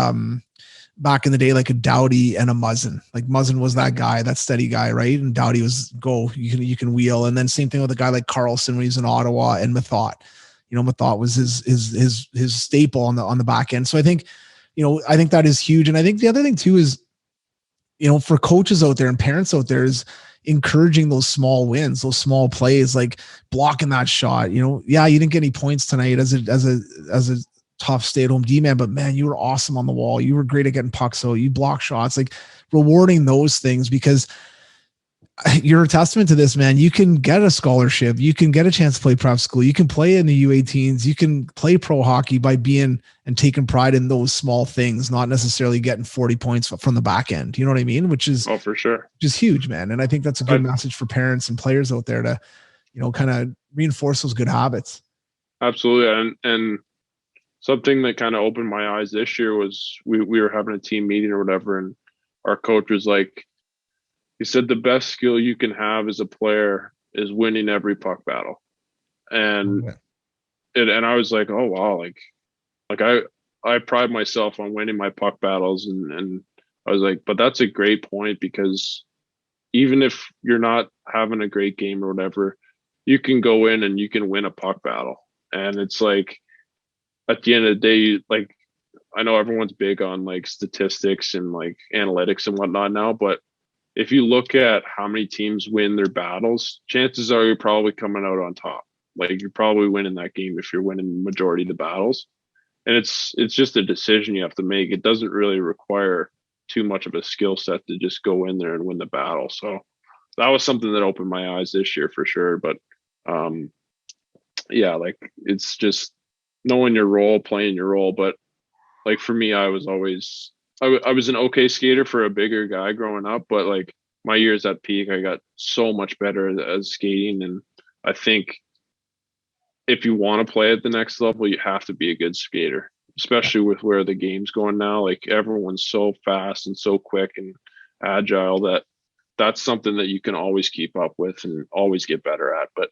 back in the day, like a Doughty and a Muzzin. Like Muzzin was that guy, that steady guy, right? And Doughty was you can wheel. And then same thing with a guy like Carlson when he was in Ottawa, and Mathot. Mathot was his staple on the back end. So I think that is huge. And I think the other thing too is, for coaches out there and parents out there, is encouraging those small wins, those small plays, like blocking that shot. Yeah, you didn't get any points tonight as a tough stay-at-home D-man, but man, you were awesome on the wall. You were great at getting pucks out. You block shots, like rewarding those things, because you're a testament to this, man. You can get a scholarship. You can get a chance to play prep school. You can play in the U18s. You can play pro hockey by being and taking pride in those small things, not necessarily getting 40 points from the back end. You know what I mean? Which is for sure, just huge, man. And I think that's a good message for parents and players out there to, kind of reinforce those good habits. Absolutely. And something that kind of opened my eyes this year was we were having a team meeting or whatever, and our coach was like, he said the best skill you can have as a player is winning every puck battle. And and I was like, oh wow, like I pride myself on winning my puck battles, and I was like, but that's a great point, because even if you're not having a great game or whatever, you can go in and you can win a puck battle. And it's like, at the end of the day, like, I know everyone's big on like statistics and like analytics and whatnot now, but if you look at how many teams win their battles, chances are you're probably coming out on top. Like, you're probably winning that game if you're winning the majority of the battles. And it's just a decision you have to make. It doesn't really require too much of a skill set to just go in there and win the battle. So that was something that opened my eyes this year for sure. But yeah, like, it's just knowing your role, playing your role. But like for me, I was always I was an okay skater for a bigger guy growing up, but like my years at peak, I got so much better as skating. And I think if you want to play at the next level, you have to be a good skater, especially with where the game's going now. Like, everyone's so fast and so quick and agile that that's something that you can always keep up with and always get better at. But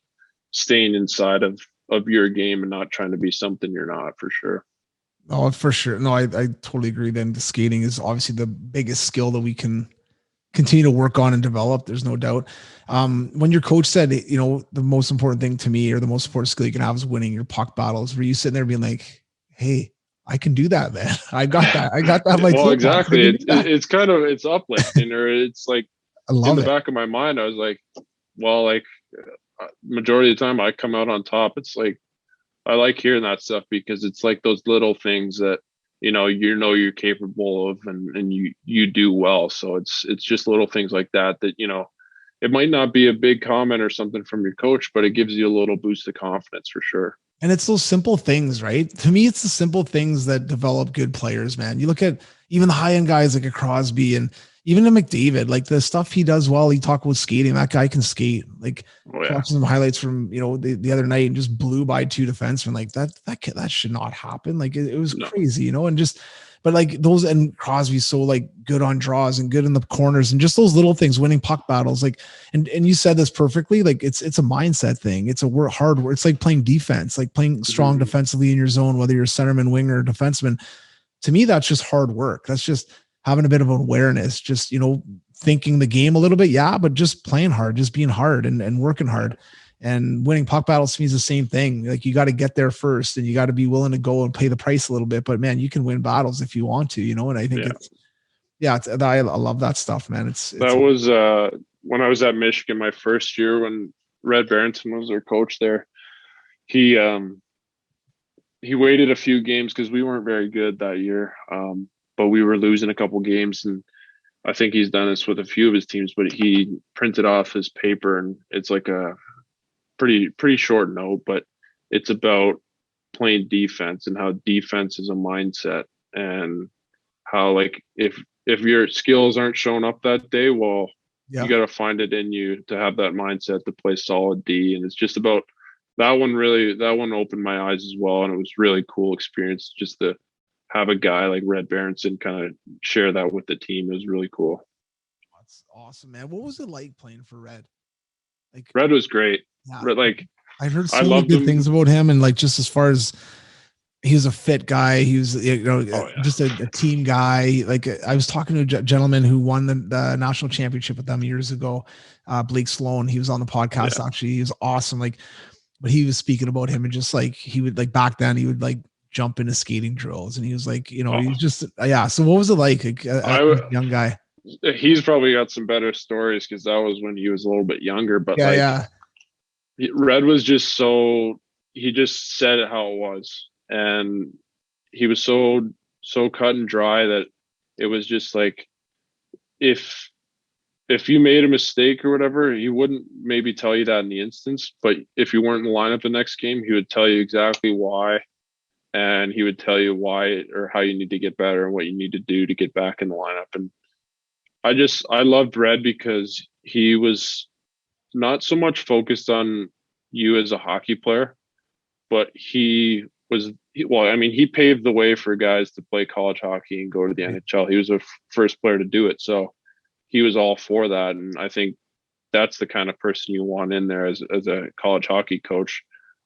staying inside of your game and not trying to be something you're not, for sure. Oh, for sure. No, I totally agree. Then the skating is obviously the biggest skill that we can continue to work on and develop. There's no doubt. When your coach said, the most important thing to me, or the most important skill you can have, is winning your puck battles, were you sitting there being like, hey, I can do that, man. I got that. Well, exactly. It's uplifting, or it's like, in the back of my mind, I was like, well, like, majority of the time I come out on top. It's like, I like hearing that stuff, because it's like those little things that, you're capable of, and you do well. So it's just little things like that, it might not be a big comment or something from your coach, but it gives you a little boost of confidence for sure. And it's those simple things, right? To me, it's the simple things that develop good players, man. You look at even the high end guys like a Crosby, and even a McDavid, like the stuff he does well. You talk about skating, that guy can skate. Like, watching some highlights from, the other night, and just blew by two defensemen. Like that should not happen. Like, it was crazy, and just, but like those, and Crosby's so like good on draws and good in the corners, and just those little things, winning puck battles. Like, and you said this perfectly. Like, it's a mindset thing. It's a hard work. It's like playing defense, like playing strong defensively in your zone, whether you're centerman, winger, or defenseman. To me, that's just hard work. That's just having a bit of awareness, just, thinking the game a little bit. Yeah. But just playing hard, just being hard and working hard, and winning puck battles to me is the same thing. Like, you got to get there first, and you got to be willing to go and pay the price a little bit, but man, you can win battles if you want to, and I think I love that stuff, man. That was when I was at Michigan, my first year, when Red Barrington was our coach there. He waited a few games because we weren't very good that year. But we were losing a couple games, and I think he's done this with a few of his teams, but he printed off his paper, and it's like pretty short note, but it's about playing defense and how defense is a mindset, and how like if your skills aren't showing up that day, well, Yeah. you got to find it in you to have that mindset to play solid D. And it's just about that one opened my eyes as well, and it was really cool experience just to have a guy like Red Berenson kind of share that with the team. It was really cool. That's awesome, man. What was it like playing for Red? Like Red was great. yeah. Red, like I've heard I so many loved good him. things about him, and like just as far as he was a fit guy, he was just a team guy. Like I was talking to a gentleman who won the national championship with them years ago, Blake Sloan. He was on the podcast actually. He was awesome. Like, but he was speaking about him, and just like he would like back then he would like jump into skating drills, and he was like, he was just So what was it like a young guy? He's probably got some better stories because that was when he was a little bit younger. But Red was just he just said it how it was. And he was so cut and dry that it was just like, if you made a mistake or whatever, he wouldn't maybe tell you that in the instance, but if you weren't in the lineup the next game, he would tell you exactly why, and he would tell you why or how you need to get better and what you need to do to get back in the lineup. And I loved Red because he was not so much focused on you as a hockey player, but he paved the way for guys to play college hockey and go to the NHL. He was the first player to do it. So he was all for that. And I think that's the kind of person you want in there as a college hockey coach.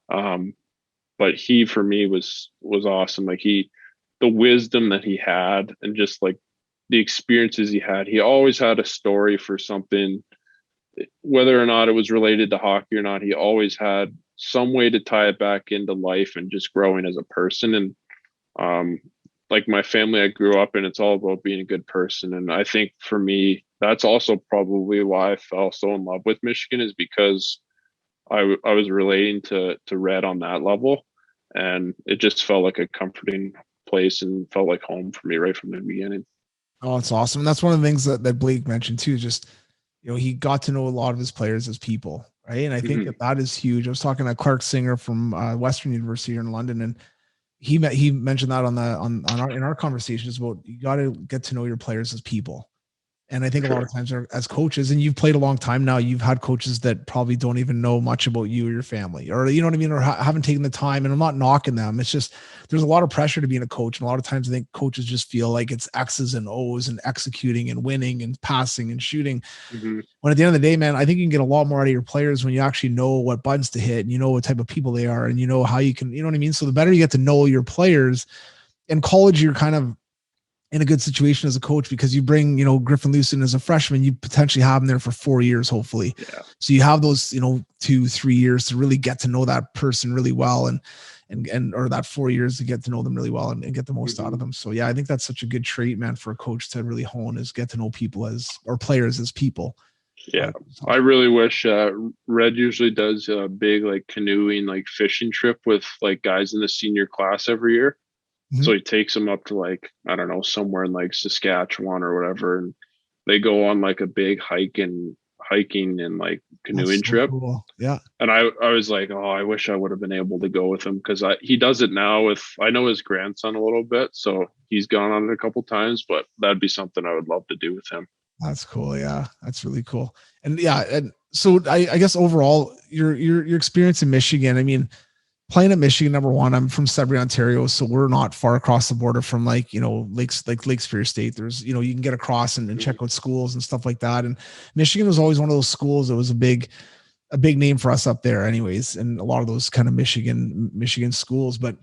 But he, for me, was awesome. Like the wisdom that he had and just like the experiences he always had a story for something, whether or not it was related to hockey or not. He always had some way to tie it back into life and just growing as a person. And like my family I grew up in, it's all about being a good person. And I think for me, that's also probably why I fell so in love with Michigan, is because I was relating to Red on that level, and it just felt like a comforting place and felt like home for me right from the beginning. Oh, it's awesome. And that's one of the things that Blake mentioned too. Just, he got to know a lot of his players as people. Right. And I think that is huge. I was talking to Clark Singer from Western University here in London, and he mentioned that in our conversations about, you got to get to know your players as people. And I think a lot of times as coaches, and you've played a long time now, you've had coaches that probably don't even know much about you or your family, or, you know what I mean? Or haven't taken the time, and I'm not knocking them. It's just, there's a lot of pressure to being a coach. And a lot of times I think coaches just feel like it's X's and O's and executing and winning and passing and shooting. When at the end of the day, man, I think you can get a lot more out of your players when you actually know what buttons to hit, and you know what type of people they are, and you know how you can, you know what I mean? So the better you get to know your players in college, you're kind of in a good situation as a coach, because you bring, Griffin Luce in as a freshman, you potentially have him there for 4 years, hopefully. Yeah. So you have those, 2-3 years to really get to know that person really well, and or that 4 years to get to know them really well and get the most out of them. So yeah, I think that's such a good trait, man, for a coach to really hone, is get to know people or players as people. Yeah. I really wish Red usually does a big like canoeing, like fishing trip with like guys in the senior class every year. So he takes them up to like, I don't know, somewhere in like Saskatchewan or whatever. And they go on like a big hiking and like canoeing trip. Cool. Yeah. And I was like, oh, I wish I would have been able to go with him, because he does it now I know his grandson a little bit. So he's gone on it a couple times, but that'd be something I would love to do with him. That's cool. Yeah. That's really cool. And yeah. And so I guess overall your experience in Michigan, I mean, playing at Michigan, number one, I'm from Sudbury, Ontario, so we're not far across the border from Lake Superior State. There's, you can get across and check out schools and stuff like that. And Michigan was always one of those schools that was a big name for us up there anyways. And a lot of those kind of Michigan schools. But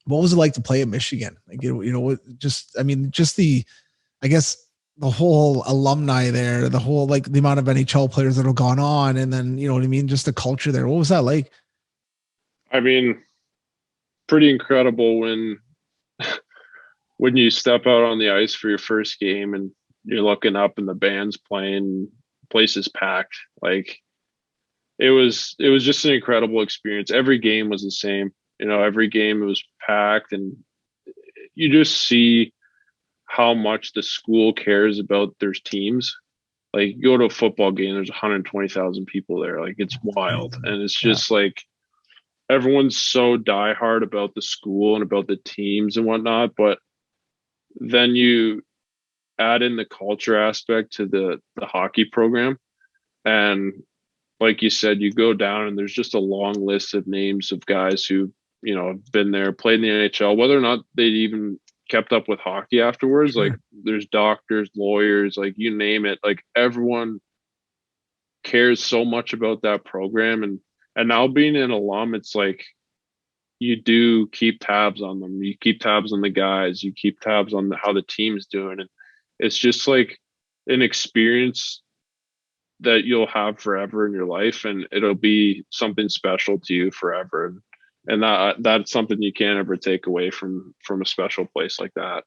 what was it like to play at Michigan? Like, just the, I guess, the whole alumni there, the whole, like the amount of NHL players that have gone on, and then, you know what I mean? Just the culture there. What was that like? I mean, pretty incredible when you step out on the ice for your first game and you're looking up and the band's playing, place is packed. Like it was just an incredible experience. Every game was the same. Every game it was packed, and you just see how much the school cares about their teams. Like you go to a football game, there's 120,000 people there. Like it's wild. And it's just like everyone's so diehard about the school and about the teams and whatnot. But then you add in the culture aspect to the hockey program. And like you said, you go down and there's just a long list of names of guys who, you know, have been there, played in the NHL, whether or not they'd even kept up with hockey afterwards. Like there's doctors, lawyers, like you name it. Like everyone cares so much about that program. And now being an alum, it's like you do keep tabs on them. You keep tabs on the guys. You keep tabs on how the team's doing. And it's just like an experience that you'll have forever in your life, and it'll be something special to you forever. And that's something you can't ever take away from a special place like that.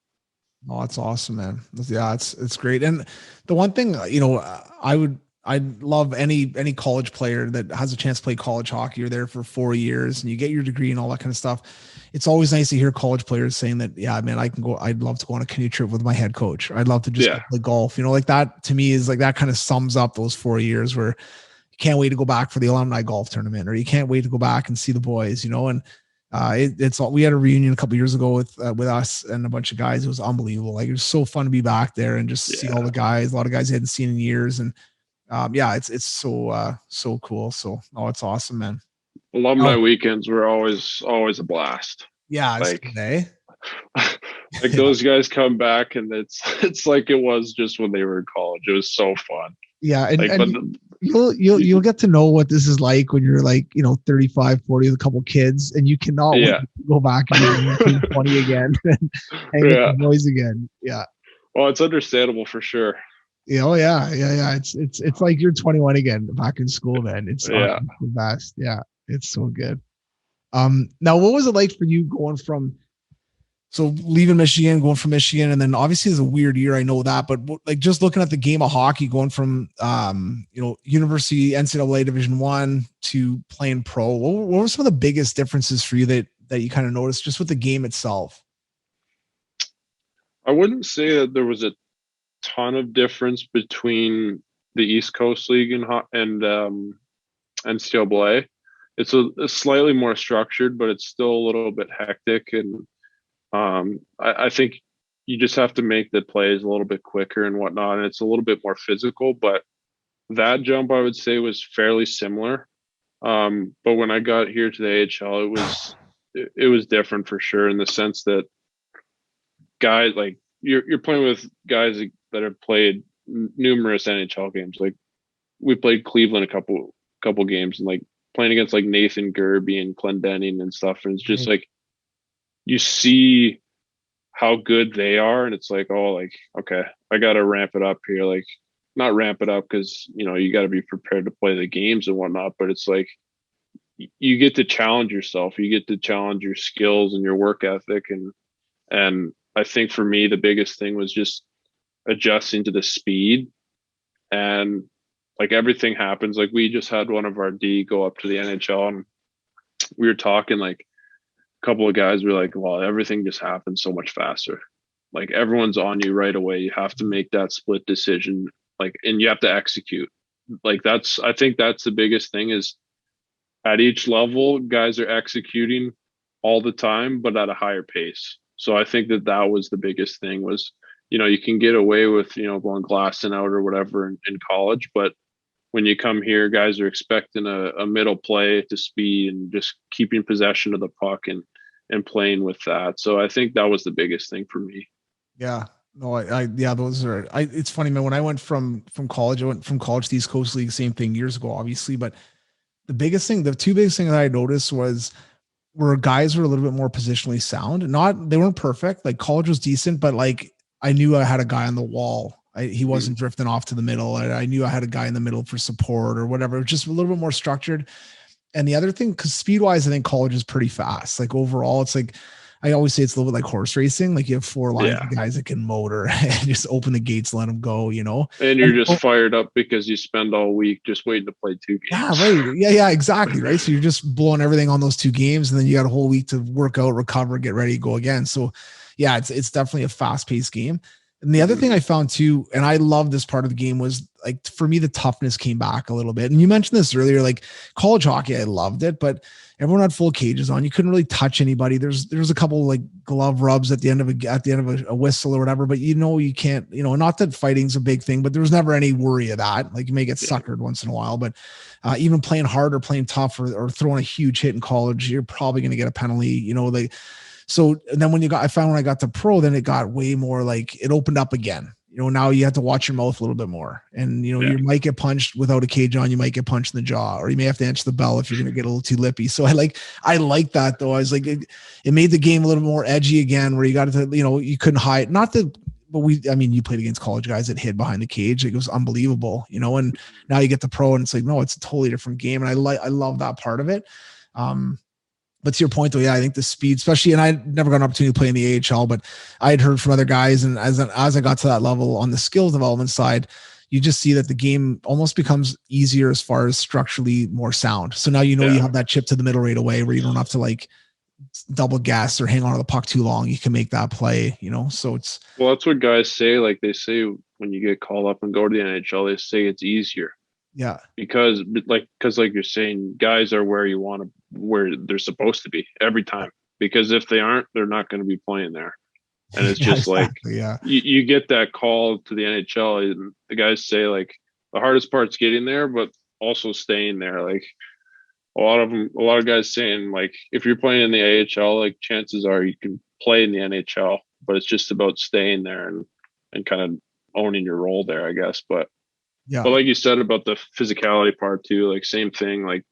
Oh, that's awesome, man. Yeah, it's great. And the one thing, you know, I'd love any college player that has a chance to play college hockey. You're there for 4 years and you get your degree and all that kind of stuff. It's always nice to hear college players saying that, yeah, man, I'd love to go on a canoe trip with my head coach. Or I'd love to just play golf. You know, like that to me is like, that kind of sums up those 4 years where you can't wait to go back for the alumni golf tournament, or you can't wait to go back and see the boys, you know. And we had a reunion a couple of years ago with us and a bunch of guys. It was unbelievable. Like it was so fun to be back there and just see all the guys, a lot of guys I hadn't seen in years. And it's so cool. So, it's awesome, man. Alumni weekends were always a blast. Yeah. Like those guys come back and it's like it was just when they were in college. It was so fun. Yeah. And you'll get to know what this is like when you're like, you know, 35, 40 with a couple kids, and you cannot wait to go back and be 20 again and hang with the boys again. Yeah. Well, it's understandable for sure. Oh yeah. It's like you're 21 again back in school, man. It's the best. Yeah. It's so good. Now what was it like for you leaving Michigan, going from Michigan, and then obviously it's a weird year, I know that, but like just looking at the game of hockey, going from university NCAA Division I to playing pro, what were some of the biggest differences for you that you kind of noticed just with the game itself? I wouldn't say that there was a ton of difference between the East Coast League and NCAA. It's a slightly more structured, but it's still a little bit hectic. And I think you just have to make the plays a little bit quicker and whatnot. And it's a little bit more physical, but that jump I would say was fairly similar. But when I got here to the AHL, it was different for sure, in the sense that guys, like you're playing with guys that have played numerous NHL games. Like we played Cleveland a couple games, and like playing against like Nathan Gerby and Clendening and stuff. And it's just like, you see how good they are. And it's like, oh, like, okay, I got to ramp it up here. Like not ramp it up, because, you know, you got to be prepared to play the games and whatnot. But it's like, you get to challenge yourself. You get to challenge your skills and your work ethic. And I think for me, the biggest thing was just adjusting to the speed. And like everything happens. Like we just had one of our D go up to the NHL, and we were talking, like a couple of guys were like, well, everything just happens so much faster. Like everyone's on you right away. You have to make that split decision, like, and you have to execute. Like I think that's the biggest thing, is at each level, guys are executing all the time, but at a higher pace. So I think that was the biggest thing, was, you know, you can get away with, you know, going glassing out or whatever in college, but when you come here, guys are expecting a middle play to speed and just keeping possession of the puck and playing with that. So I think that was the biggest thing for me. Yeah. No, it's funny, man. When I went from college to the East Coast League, same thing years ago, obviously. But the two biggest things that I noticed were guys were a little bit more positionally sound. They weren't perfect. Like college was decent, but like I knew I had a guy on the wall. He wasn't drifting off to the middle. I knew I had a guy in the middle for support or whatever. It was just a little bit more structured. And the other thing, because speed wise, I think college is pretty fast. Like overall, it's like, I always say it's a little bit like horse racing. Like you have 4 lines of guys that can motor and just open the gates, let them go, you know? And you're just fired up because you spend all week just waiting to play 2 games. Yeah, right. Yeah, exactly. Right. So you're just blowing everything on those 2 games, and then you got a whole week to work out, recover, get ready, go again. So yeah, it's definitely a fast paced game. And the other thing I found too, and I love this part of the game, was like, for me, the toughness came back a little bit. And you mentioned this earlier, like college hockey, I loved it, but everyone had full cages on. You couldn't really touch anybody. There's a couple like glove rubs at the end of a whistle or whatever, but you can't, not that fighting's a big thing, but there was never any worry of that. Like you may get suckered once in a while, but even playing hard or playing tough or throwing a huge hit in college, you're probably going to get a penalty, So then I found when I got to pro, then it got way more like it opened up again. Now you have to watch your mouth a little bit more, and you might get punched without a cage on. You might get punched in the jaw, or you may have to answer the bell if you're going to get a little too lippy. So I like that though. I was like, it made the game a little more edgy again, where you got to, you couldn't hide. Not that, but you played against college guys that hid behind the cage. It was unbelievable, and now you get the pro, and it's like, no, it's a totally different game, and I love that part of it. But to your point, though, yeah, I think the speed, especially, and I never got an opportunity to play in the AHL, but I had heard from other guys, and as I got to that level on the skills development side, you just see that the game almost becomes easier as far as structurally more sound. So now you have that chip to the middle right away, where you don't have to like double gas or hang on to the puck too long. You can make that play, So it's that's what guys say. Like they say when you get called up and go to the NHL, they say it's easier. Yeah, because like you're saying, guys are where they're supposed to be every time. Because if they aren't, they're not going to be playing there. And it's just exactly, you get that call to the NHL, and the guys say like the hardest part's getting there, but also staying there. Like a lot of guys saying like if you're playing in the AHL, like chances are you can play in the NHL, but it's just about staying there and kind of owning your role there, I guess. But like you said about the physicality part too, like same thing, like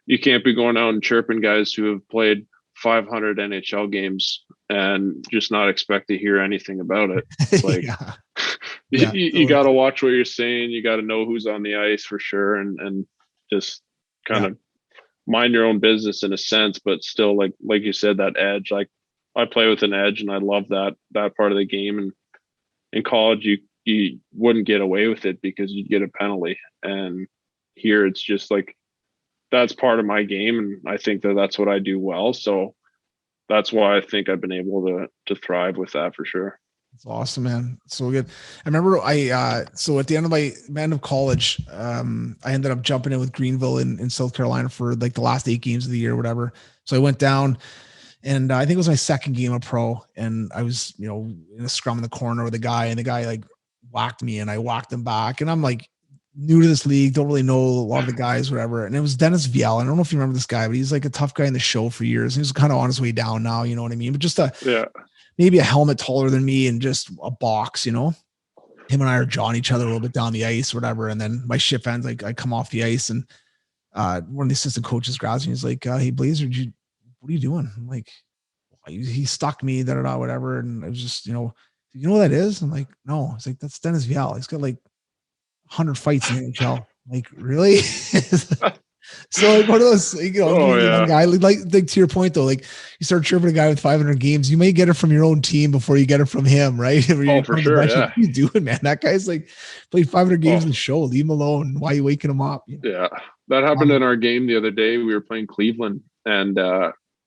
you can't be going out and chirping guys who have played 500 NHL games and just not expect to hear anything about it. It's like you got to watch what you're saying. You got to know who's on the ice for sure. And just kind of mind your own business in a sense, but still like you said, that edge, like I play with an edge and I love that part of the game. And in college, you wouldn't get away with it because you'd get a penalty. And here it's just like, that's part of my game. And I think that's what I do well. So that's why I think I've been able to thrive with that for sure. It's awesome, man. So good. I remember so at the end of college, I ended up jumping in with Greenville in South Carolina for like the last 8 games of the year or whatever. So I went down, and I think it was my second game of pro, and I was, in a scrum in the corner with a guy, and the guy like whacked me and I whacked him back. And I'm like new to this league, don't really know a lot of the guys, whatever. And it was Dennis Viel. I don't know if you remember this guy, but he's like a tough guy in the show for years. He was kind of on his way down now, you know what I mean? But just maybe a helmet taller than me and just a box, Him and I are jawing each other a little bit down the ice or whatever. And then my shift ends, like I come off the ice, and one of the assistant coaches grabs me. He's like, hey Blazer, what are you doing? I'm like, he stuck me, whatever. And I was just, you know what that is? I'm like, no. It's like, that's Dennis Viel. He's got like 100 fights in the NHL. Like, really? So like one of those, guy, like to your point though, like you start chirping a guy with 500 games, you may get it from your own team before you get it from him, right? For sure. Yeah. What are you doing, man? That guy's like played 500 games in the show. Leave him alone. Why are you waking him up? Yeah, that happened in our game the other day. We were playing Cleveland, and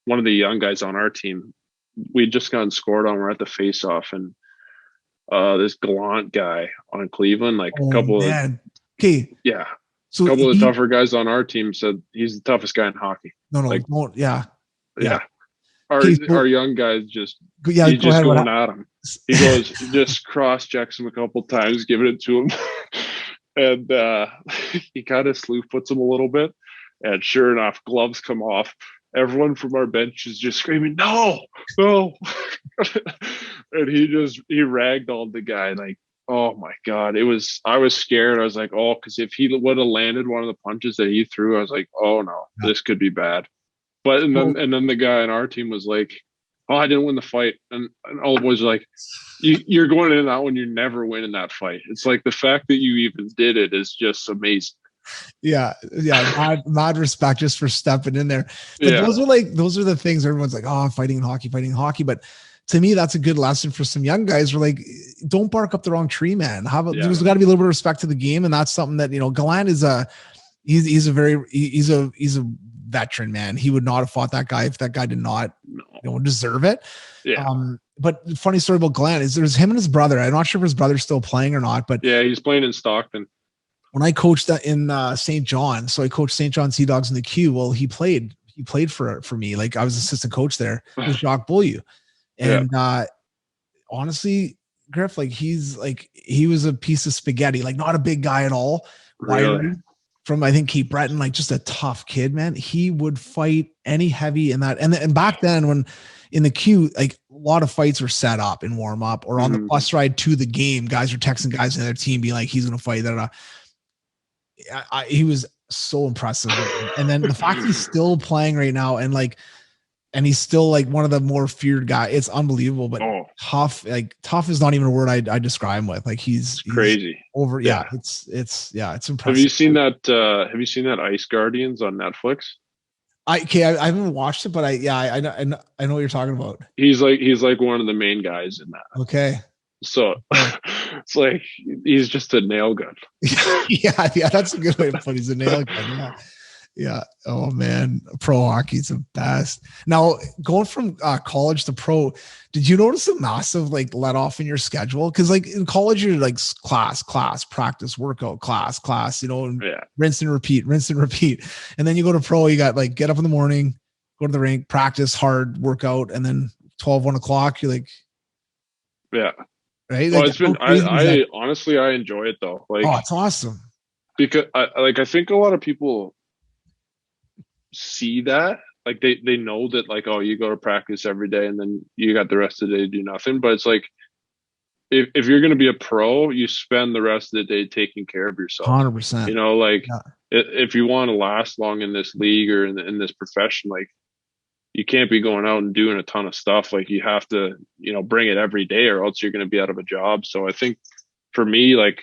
one of the young guys on our team, we'd just gotten scored on. We're at the face-off, and this Gallant guy on Cleveland, like a couple of So a couple of the tougher guys on our team said he's the toughest guy in hockey. Our young guys just going at him. He goes, just cross checks him a couple times, giving it to him, and he kind of slew foots him a little bit. And sure enough, gloves come off. Everyone from our bench is just screaming, "No!" And he ragdolled the guy like. Oh my God. I was scared. I was like, because if he would have landed one of the punches that he threw, I was like, oh no, this could be bad. But and then the guy on our team was like, oh, I didn't win the fight. And all the boys were like, you're going in that one, you're never winning that fight. It's like the fact that you even did it is just amazing. Yeah. Mad respect just for stepping in there. But those are the things everyone's like, oh, fighting in hockey. But to me, that's a good lesson for some young guys. We're like, don't bark up the wrong tree, man. There's got to be a little bit of respect to the game, and that's something that Gallant is he's a veteran, man. He would not have fought that guy if that guy did not deserve it. Yeah. But funny story about Glenn is there's him and his brother. I'm not sure if his brother's still playing or not, but yeah, he's playing in Stockton. when I coached in St. John, so I coached St. John Sea Dogs in the Q. Well, he played for me. Like I was assistant coach there with Jacques Beaulieu. And honestly, Griff, like he was a piece of spaghetti, like not a big guy at all. Really? From I think Cape Breton, like just a tough kid, man. He would fight any heavy in that. And back then when in the queue, like a lot of fights were set up in warm up or on the bus ride to the game. Guys were texting guys in their team, being like, he's going to fight. He was so impressive. And then the fact he's still playing right now and he's still like one of the more feared guys. It's unbelievable, but tough is not even a word I describe him with. Like he's crazy over. Yeah. It's impressive. Have you seen that Ice Guardians on Netflix? I haven't watched it, but I know what you're talking about. He's like one of the main guys in that. Okay. So it's like he's just a nail gun. yeah, that's a good way to put it. He's a nail gun. Yeah. Oh man, pro hockey's the best. Now going from college to pro, did you notice a massive like let off in your schedule? Because like in college you're like class, practice, workout, class, and rinse and repeat. And then you go to pro, you got like get up in the morning, go to the rink, practice hard, workout, and then 1 o'clock you're like, yeah. Right. Well, like, it's been. I honestly I enjoy it though. Like, oh, it's awesome. Because I think a lot of people see that, like they know that, like, oh, you go to practice every day and then you got the rest of the day to do nothing. But it's like if you're going to be a pro, you spend the rest of the day taking care of yourself. 100%. You know, like if you want to last long in this league or in this profession, like you can't be going out and doing a ton of stuff. Like you have to, bring it every day or else you're going to be out of a job. So I think for me, like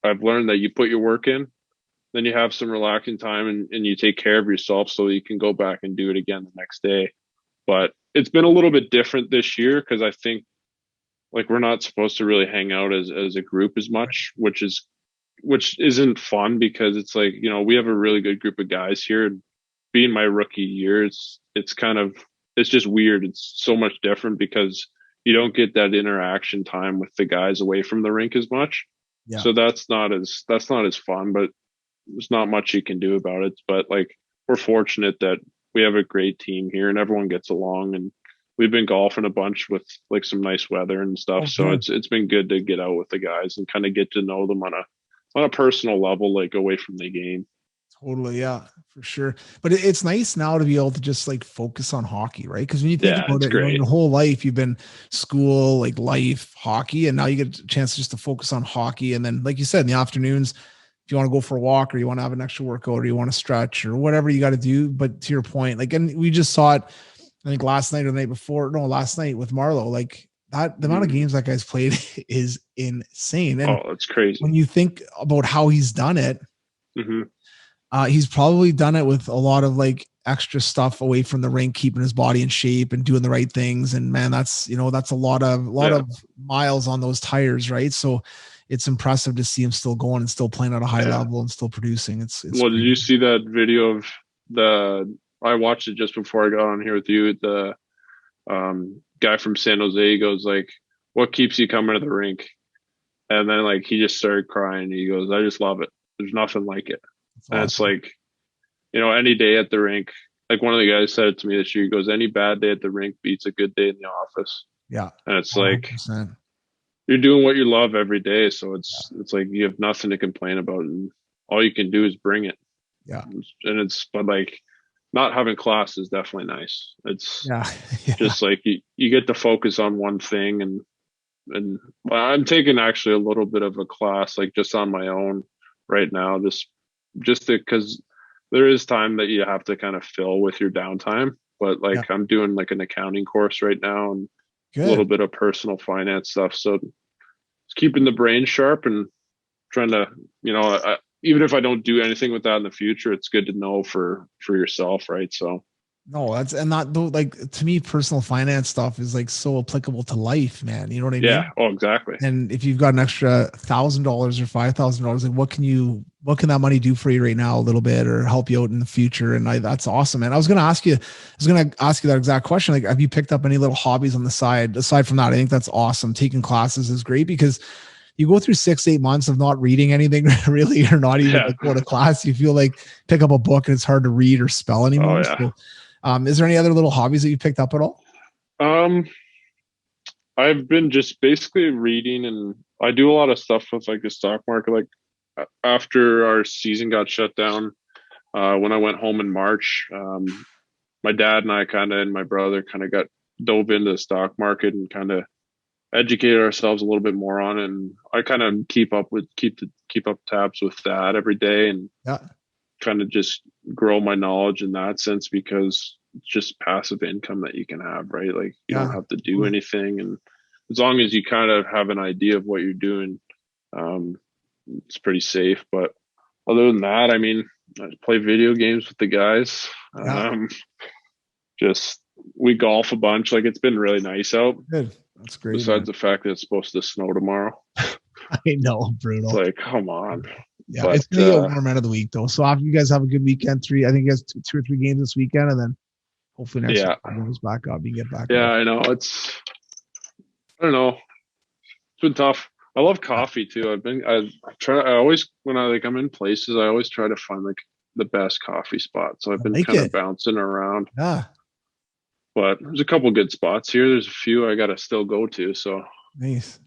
I've learned that you put your work in, then you have some relaxing time and you take care of yourself so you can go back and do it again the next day. But it's been a little bit different this year because I think like we're not supposed to really hang out as a group as much, which isn't fun because it's like, we have a really good group of guys here. Being my rookie year, it's just weird. It's so much different because you don't get that interaction time with the guys away from the rink as much. Yeah. So that's not as fun, but there's not much you can do about it. But like we're fortunate that we have a great team here and everyone gets along, and we've been golfing a bunch with like some nice weather and stuff. So it's been good to get out with the guys and kind of get to know them on a personal level, like away from the game. Totally. Yeah, for sure. But it's nice now to be able to just like focus on hockey, right? Because when you think about it, your whole life, you've been school, like life, hockey, and now you get a chance just to focus on hockey. And then, like you said, in the afternoons, if you want to go for a walk or you want to have an extra workout or you want to stretch or whatever you got to do. But to your point, like, and we just saw it, I think last night with Marlowe, like that, the amount of games that guy's played is insane. And it's crazy. When you think about how he's done it, he's probably done it with a lot of like extra stuff away from the rink, keeping his body in shape and doing the right things. And man, that's a lot of miles on those tires. Right. So it's impressive to see him still going and still playing at a high level and still producing. It's well, did you see that video of I watched it just before I got on here with you. The guy from San Jose goes like, "What keeps you coming to the rink?" And then like he just started crying. He goes, "I just love it. There's nothing like it." That's and awesome. It's like, any day at the rink. Like one of the guys said it to me this year. He goes, "Any bad day at the rink beats a good day in the office." Yeah, and it's 100%. Like you're doing what you love every day, so it's like you have nothing to complain about, and all you can do is bring it. Yeah, and but like not having class is definitely nice. It's just like you get to focus on one thing, and I'm taking actually a little bit of a class like just on my own right now, just because there is time that you have to kind of fill with your downtime. But like I'm doing like an accounting course right now and a little bit of personal finance stuff. So it's keeping the brain sharp and trying to, even if I don't do anything with that in the future, it's good to know for yourself. Right. So No, that's, and not though, like to me, personal finance stuff is like so applicable to life, man. You know what I Yeah. mean? Oh, exactly. And if you've got an extra $1,000 or $5,000, like what can that money do for you right now a little bit or help you out in the future? And that's awesome, man. I was going to ask you that exact question. Like, have you picked up any little hobbies on the side aside from that? I think that's awesome. Taking classes is great because you go through 6 to 8 months of not reading anything really, or not even like go to class. You feel like pick up a book and it's hard to read or spell anymore. Oh, yeah. So, is there any other little hobbies that you picked up at all? I've been just basically reading, and I do a lot of stuff with like the stock market. Like after our season got shut down, when I went home in March, my dad and I and my brother got dove into the stock market and kind of educated ourselves a little bit more on it. And I kind of keep up tabs with that every day, and kind of just grow my knowledge in that sense, because it's just passive income that you can have, right? Like you don't have to do anything. And as long as you kind of have an idea of what you're doing, it's pretty safe. But other than that, I mean, I play video games with the guys. Just we golf a bunch. Like it's been really nice out. Good. That's great. Besides the fact that it's supposed to snow tomorrow. I know, brutal. It's like, come on. Yeah, but, it's gonna be a warm end of the week though. So after you guys have a good weekend, I think you guys two or three games this weekend, and then hopefully next week goes back up. You get back. Yeah, I know. I don't know. It's been tough. I love coffee too. I'm in places, I always try to find like the best coffee spot. So I've been kind of bouncing around. Yeah. But there's a couple good spots here. There's a few I gotta still go to. So nice.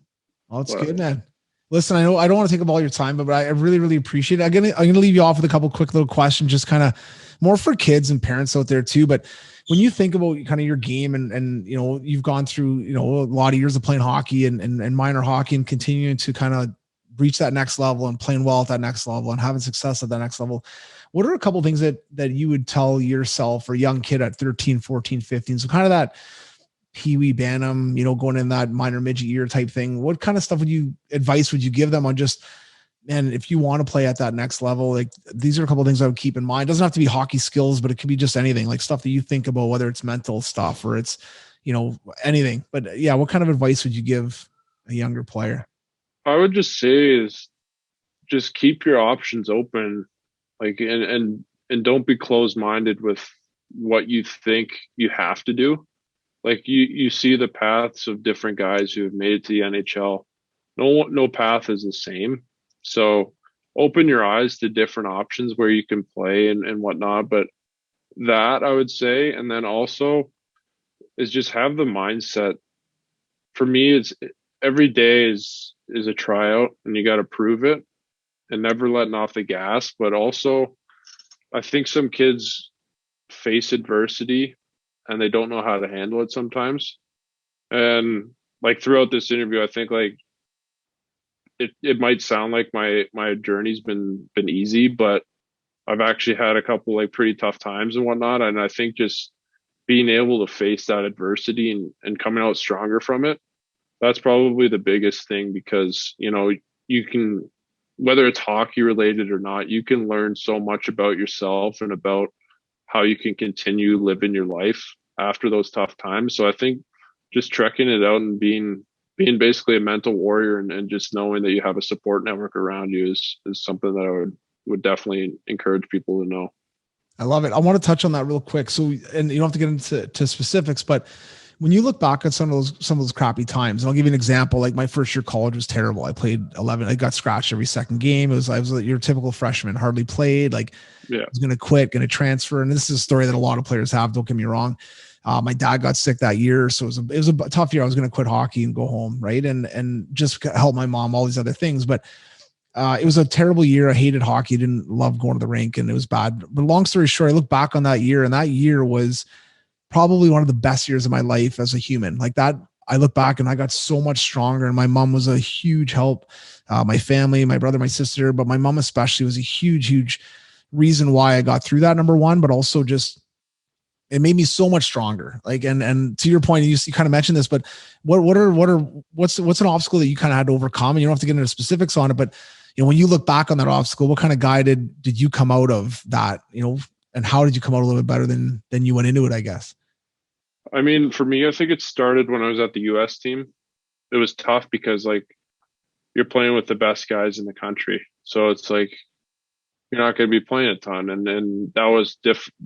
Oh, it's good, man. Listen, I know I don't want to take up all your time, but I really, really appreciate it. I'm gonna leave you off with a couple quick little questions, just kind of more for kids and parents out there too. But when you think about kind of your game and you know, you've gone through, you know, a lot of years of playing hockey and minor hockey and continuing to kind of reach that next level and playing well at that next level and having success at that next level, what are a couple of things that you would tell yourself or young kid at 13, 14, 15? So kind of that Pee-wee Bantam, you know, going in that minor midget year type thing. What kind of stuff advice would you give them on just, man, if you want to play at that next level, like these are a couple of things I would keep in mind. It doesn't have to be hockey skills, but it could be just anything, like stuff that you think about, whether it's mental stuff or it's, you know, anything. But yeah, what kind of advice would you give a younger player? I would just say is just keep your options open, like, and don't be closed-minded with what you think you have to do. Like you see the paths of different guys who have made it to the NHL. No path is the same. So open your eyes to different options where you can play and whatnot. But that I would say, and then also is just have the mindset. For me, it's every day is a tryout, and you got to prove it and never letting off the gas. But also, I think some kids face adversity and they don't know how to handle it sometimes. And like throughout this interview, I think like it might sound like my journey's been easy, but I've actually had a couple like pretty tough times and whatnot. And I think just being able to face that adversity and coming out stronger from it, that's probably the biggest thing, because, you know, you can, whether it's hockey related or not, you can learn so much about yourself and about how you can continue living your life after those tough times. So I think just trekking it out and being basically a mental warrior and just knowing that you have a support network around you is something that I would definitely encourage people to know. I love it. I want to touch on that real quick. So, and you don't have to get into specifics, but when you look back at some of those crappy times, and I'll give you an example, like my first year of college was terrible. I played 11. I got scratched every second game. I was your typical freshman, hardly played. Like, I was going to quit, going to transfer. And this is a story that a lot of players have. Don't get me wrong. My dad got sick that year. So it was a tough year. I was going to quit hockey and go home. Right. And just help my mom, all these other things. But it was a terrible year. I hated hockey. Didn't love going to the rink, and it was bad. But long story short, I look back on that year, and that year was probably one of the best years of my life as a human. Like that, I look back and I got so much stronger, and my mom was a huge help. My family, my brother, my sister, but my mom especially was a huge, huge reason why I got through that, number one, but also just it made me so much stronger. Like, and to your point, you kind of mentioned this, but what's an obstacle that you kind of had to overcome? And you don't have to get into specifics on it, but you know, when you look back on that obstacle, what kind of guy did you come out of that, you know, how did you come out a little bit better than you went into it, I guess? I mean, for me, I think it started when I was at the US team. It was tough because like you're playing with the best guys in the country. So it's like you're not going to be playing a ton. And that was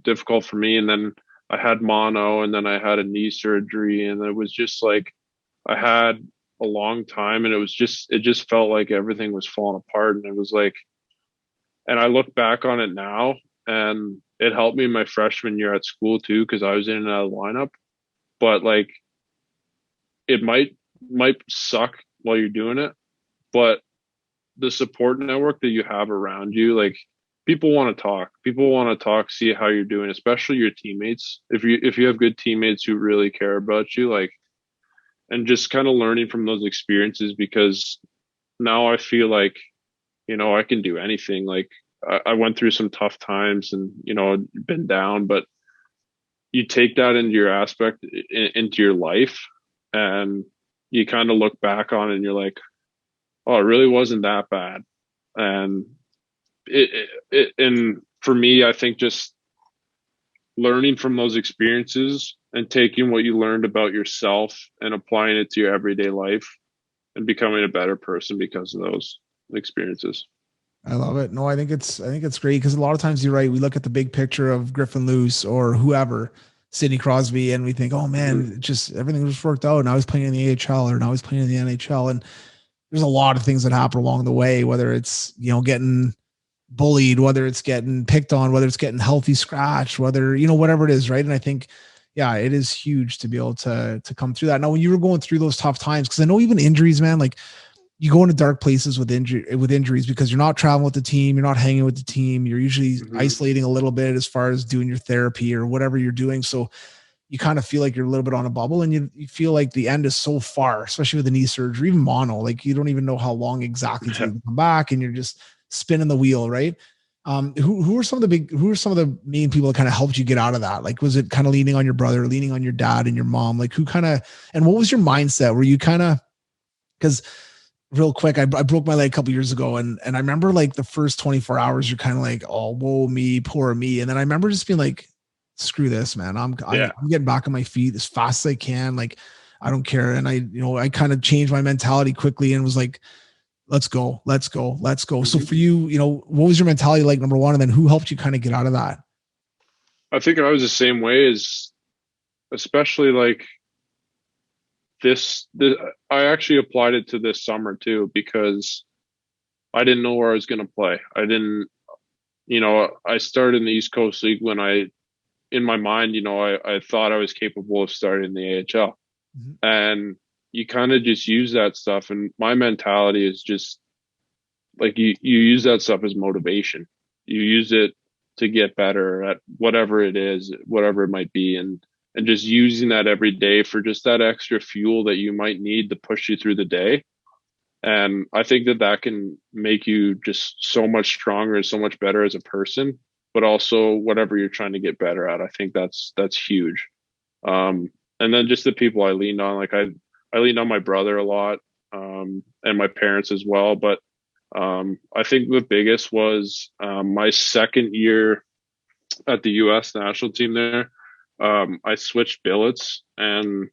difficult for me. And then I had mono, and then I had a knee surgery, and it was just like I had a long time, and it just felt like everything was falling apart. And it was like, and I look back on it now, and it helped me my freshman year at school too, because I was in and out of the lineup. But like, it might suck while you're doing it, but the support network that you have around you, like people want to talk, see how you're doing, especially your teammates. If you have good teammates who really care about you, like, and just kind of learning from those experiences, because now I feel like, I can do anything. Like I went through some tough times and, been down, but you take that into into your life, and you kind of look back on it and you're like, oh, it really wasn't that bad. And and for me, I think just learning from those experiences and taking what you learned about yourself and applying it to your everyday life and becoming a better person because of those experiences. I love it. No, I think it's great, because a lot of times you're right. We look at the big picture of Griffin Luce or whoever, Sidney Crosby, and we think, oh man, everything just worked out. And I was playing in the AHL, or now I was playing in the NHL. And there's a lot of things that happen along the way, whether it's, getting bullied, whether it's getting picked on, whether it's getting healthy scratch, whether, whatever it is. Right. And I think, yeah, it is huge to be able to come through that. Now, when you were going through those tough times, because I know even injuries, man, like you go into dark places with injuries because you're not traveling with the team. You're not hanging with the team. You're usually isolating a little bit as far as doing your therapy or whatever you're doing. So you kind of feel like you're a little bit on a bubble, and you feel like the end is so far, especially with the knee surgery, even mono, like you don't even know how long exactly to come back, and you're just spinning the wheel. Right. Who are some of the main people that kind of helped you get out of that? Like, was it kind of leaning on your brother, leaning on your dad and your mom? Like and what was your mindset? Were you because real quick, I broke my leg a couple years ago, and I remember like the first 24 hours, you're kind of like, oh, whoa, me, poor me. And then I remember just being like, screw this, man. I'm getting back on my feet as fast as I can. Like, I don't care. And I kind of changed my mentality quickly and was like, let's go. So for you, what was your mentality like, number one? And then who helped you kind of get out of that? I think I was the same way, as especially like this I actually applied it to this summer too, because I didn't know where I was going to play. I didn't, I started in the East Coast League when in my mind, I thought I was capable of starting in the AHL. And you kind of just use that stuff. And my mentality is just like, you use that stuff as motivation. You use it to get better at whatever it is, whatever it might be. And just using that every day for just that extra fuel that you might need to push you through the day. And I think that can make you just so much stronger and so much better as a person, but also whatever you're trying to get better at. I think that's huge. And then just the people I leaned on, like I leaned on my brother a lot, and my parents as well. But I think the biggest was my second year at the U.S. national team there. I switched billets, and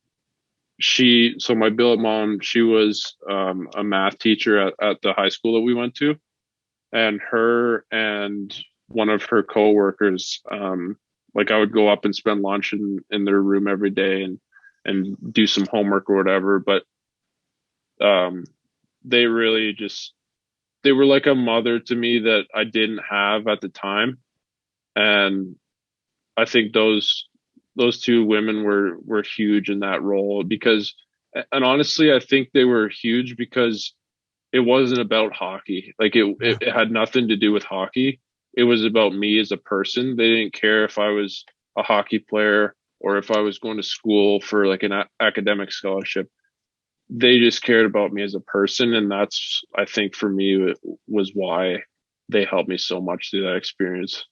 my billet mom, she was a math teacher at the high school that we went to, and her and one of her coworkers, like I would go up and spend lunch in their room every day and do some homework or whatever. But they really they were like a mother to me that I didn't have at the time. And I think those two women were huge in that role, and honestly, I think they were huge because it wasn't about hockey. Like it had nothing to do with hockey. It was about me as a person. They didn't care if I was a hockey player or if I was going to school for like an academic scholarship. They just cared about me as a person. And that's, I think for me, was why they helped me so much through that experience.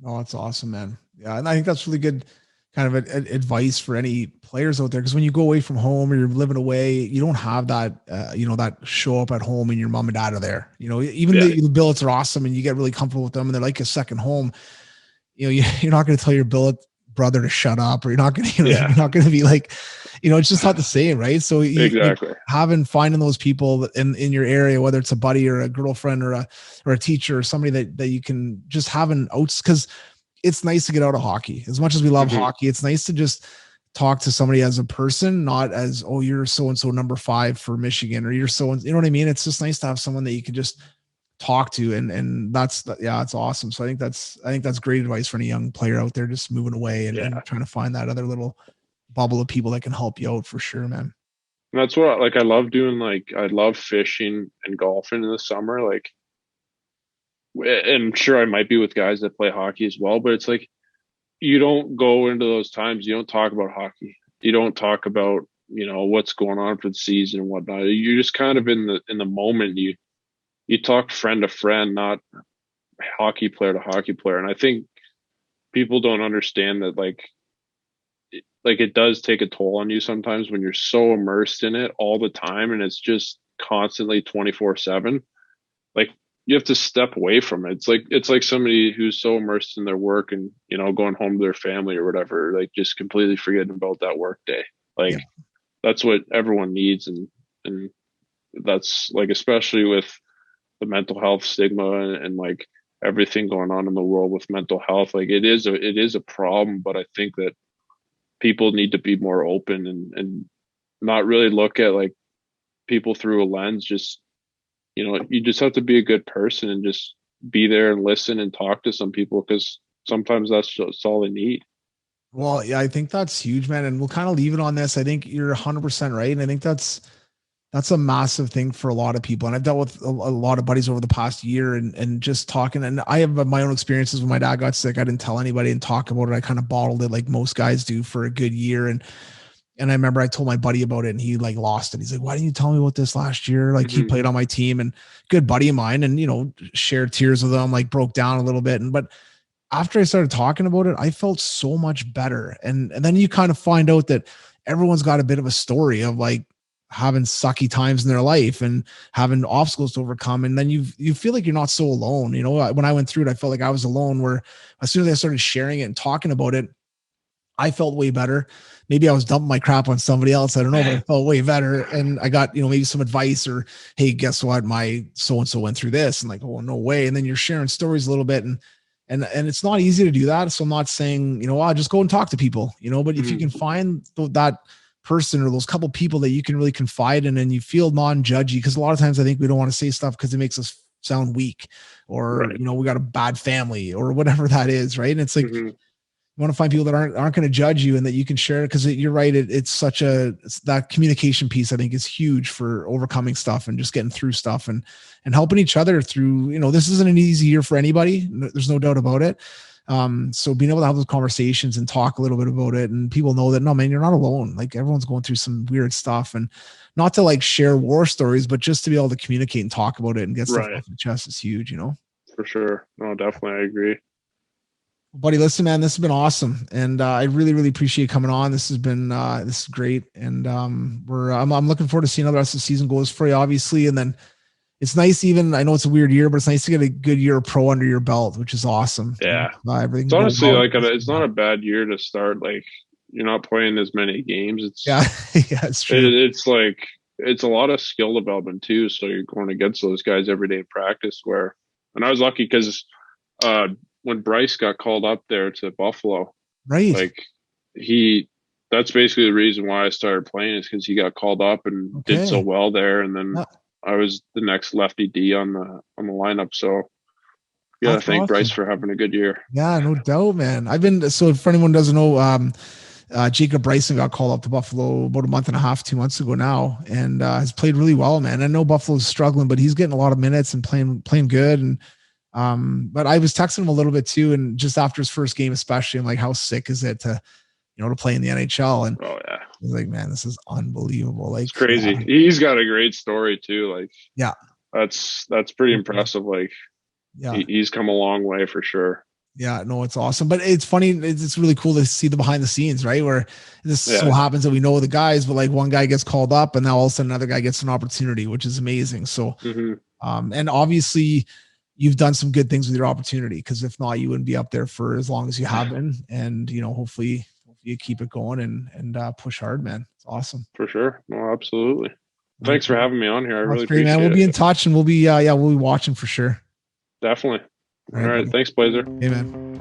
Oh, that's awesome, man. Yeah. And I think that's really good kind of advice for any players out there. Cause when you go away from home or you're living away, you don't have that, that show up at home and your mom and dad are there, even the billets are awesome and you get really comfortable with them and they're like a second home. you're not going to tell your brother to shut up, or you're not going to, Yeah. you're not going to be like, it's just not the same. Right. So Exactly. finding those people in your area, whether it's a buddy or a girlfriend or a teacher or somebody that you can just have an outs, because it's nice to get out of hockey. As much as we love hockey, it's nice to just talk to somebody as a person, not as, oh, you're so-and-so number 5 for Michigan, or you're you know what I mean? It's just nice to have someone that you can just talk to. And it's awesome. So I think that's great advice for any young player out there, just moving away and trying to find that other little bubble of people that can help you out for sure, man. And that's what I love doing. Like, I love fishing and golfing in the summer. Like, and I'm sure I might be with guys that play hockey as well, but it's like, you don't go into those times. You don't talk about hockey. You don't talk about, what's going on for the season and whatnot. You're just kind of in the moment. You talk friend to friend, not hockey player to hockey player. And I think people don't understand that, like it does take a toll on you sometimes when you're so immersed in it all the time, and it's just constantly 24/7. Like, you have to step away from it. It's like somebody who's so immersed in their work and, going home to their family or whatever, like, just completely forgetting about that work day. Like, that's what everyone needs. And that's, like, especially with the mental health stigma and like everything going on in the world with mental health, like, it is a problem. But I think that people need to be more open and not really look at, like, people through a lens. Just, you just have to be a good person and just be there and listen and talk to some people, because sometimes that's all they need. Well, yeah, I think that's huge, man. And we'll kind of leave it on this. I think you're 100% right. And I think that's a massive thing for a lot of people. And I've dealt with a lot of buddies over the past year and just talking. And I have my own experiences when my dad got sick. I didn't tell anybody and talk about it. I kind of bottled it like most guys do for a good year. And I remember I told my buddy about it, and he like lost it. He's like, why didn't you tell me about this last year? Like, he played on my team and good buddy of mine, and, shared tears with him, like broke down a little bit. But after I started talking about it, I felt so much better. And then you kind of find out that everyone's got a bit of a story of like having sucky times in their life and having obstacles to overcome. And then you feel like you're not so alone. When I went through it, I felt like I was alone, where as soon as I started sharing it and talking about it, I felt way better. Maybe I was dumping my crap on somebody else. I don't know, but I felt way better. And I got, maybe some advice, or, hey, guess what? My so-and-so went through this, and like, oh, no way. And then you're sharing stories a little bit, and it's not easy to do that. So I'm not saying, I'll just go and talk to people, but if you can find that person or those couple people that you can really confide in and you feel non-judgy, because a lot of times I think we don't want to say stuff because it makes us sound weak, or, we got a bad family or whatever that is. Right. And it's like, you want to find people that aren't going to judge you and that you can share it. Cause you're right. It's that communication piece, I think, is huge for overcoming stuff and just getting through stuff and helping each other through, this isn't an easy year for anybody. There's no doubt about it. So being able to have those conversations and talk a little bit about it, and people know that, no, man, you're not alone. Like, everyone's going through some weird stuff, and not to like share war stories, but just to be able to communicate and talk about it and get stuff off the chest is huge, For sure. No, definitely. I agree. Buddy, listen, man, this has been awesome. And I really, really appreciate coming on. This has been, this is great. And I'm looking forward to seeing how the rest of the season goes for you, obviously. And then it's nice, I know it's a weird year, but it's nice to get a good year of pro under your belt, which is awesome. Yeah. Everything. It's honestly it's not a bad year to start. Like, you're not playing as many games. It's true. It's like, it's a lot of skill development too. So you're going against those guys every day in practice, and I was lucky because, when Bryce got called up there to Buffalo, right? Like, that's basically the reason why I started playing, is because he got called up and did so well there. And then I was the next lefty D on the lineup. So yeah, thank awesome. Bryce for having a good year. Yeah, no doubt, man. So for anyone who doesn't know, Jacob Bryson got called up to Buffalo about a month and a half, 2 months ago now, and has played really well, man. I know Buffalo's struggling, but he's getting a lot of minutes and playing good. And but I was texting him a little bit too, and just after his first game, especially, I'm like, how sick is it to play in the NHL? And oh yeah, he's like, man, this is unbelievable. Like, it's crazy. Yeah. He's got a great story too. Like, yeah, that's pretty impressive. Like, yeah, he's come a long way for sure. Yeah, no, it's awesome. But it's funny. It's really cool to see the behind the scenes, right? Where this so happens that we know the guys, but like one guy gets called up and now all of a sudden another guy gets an opportunity, which is amazing. So, and obviously you've done some good things with your opportunity, because if not, you wouldn't be up there for as long as you have been. And, you know, hopefully you keep it going and push hard, man. It's awesome. For sure. No, absolutely. Thanks for having me on here. I really great, appreciate man. We'll it. be in touch, and we'll be watching for sure. Definitely. All right. buddy. Thanks, Blazer. Hey, man.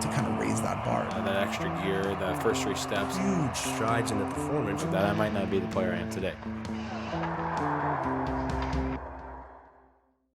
To kind of raise that bar. That extra gear, the first 3 steps, Huge strides in the performance. that I might not be the player I am today.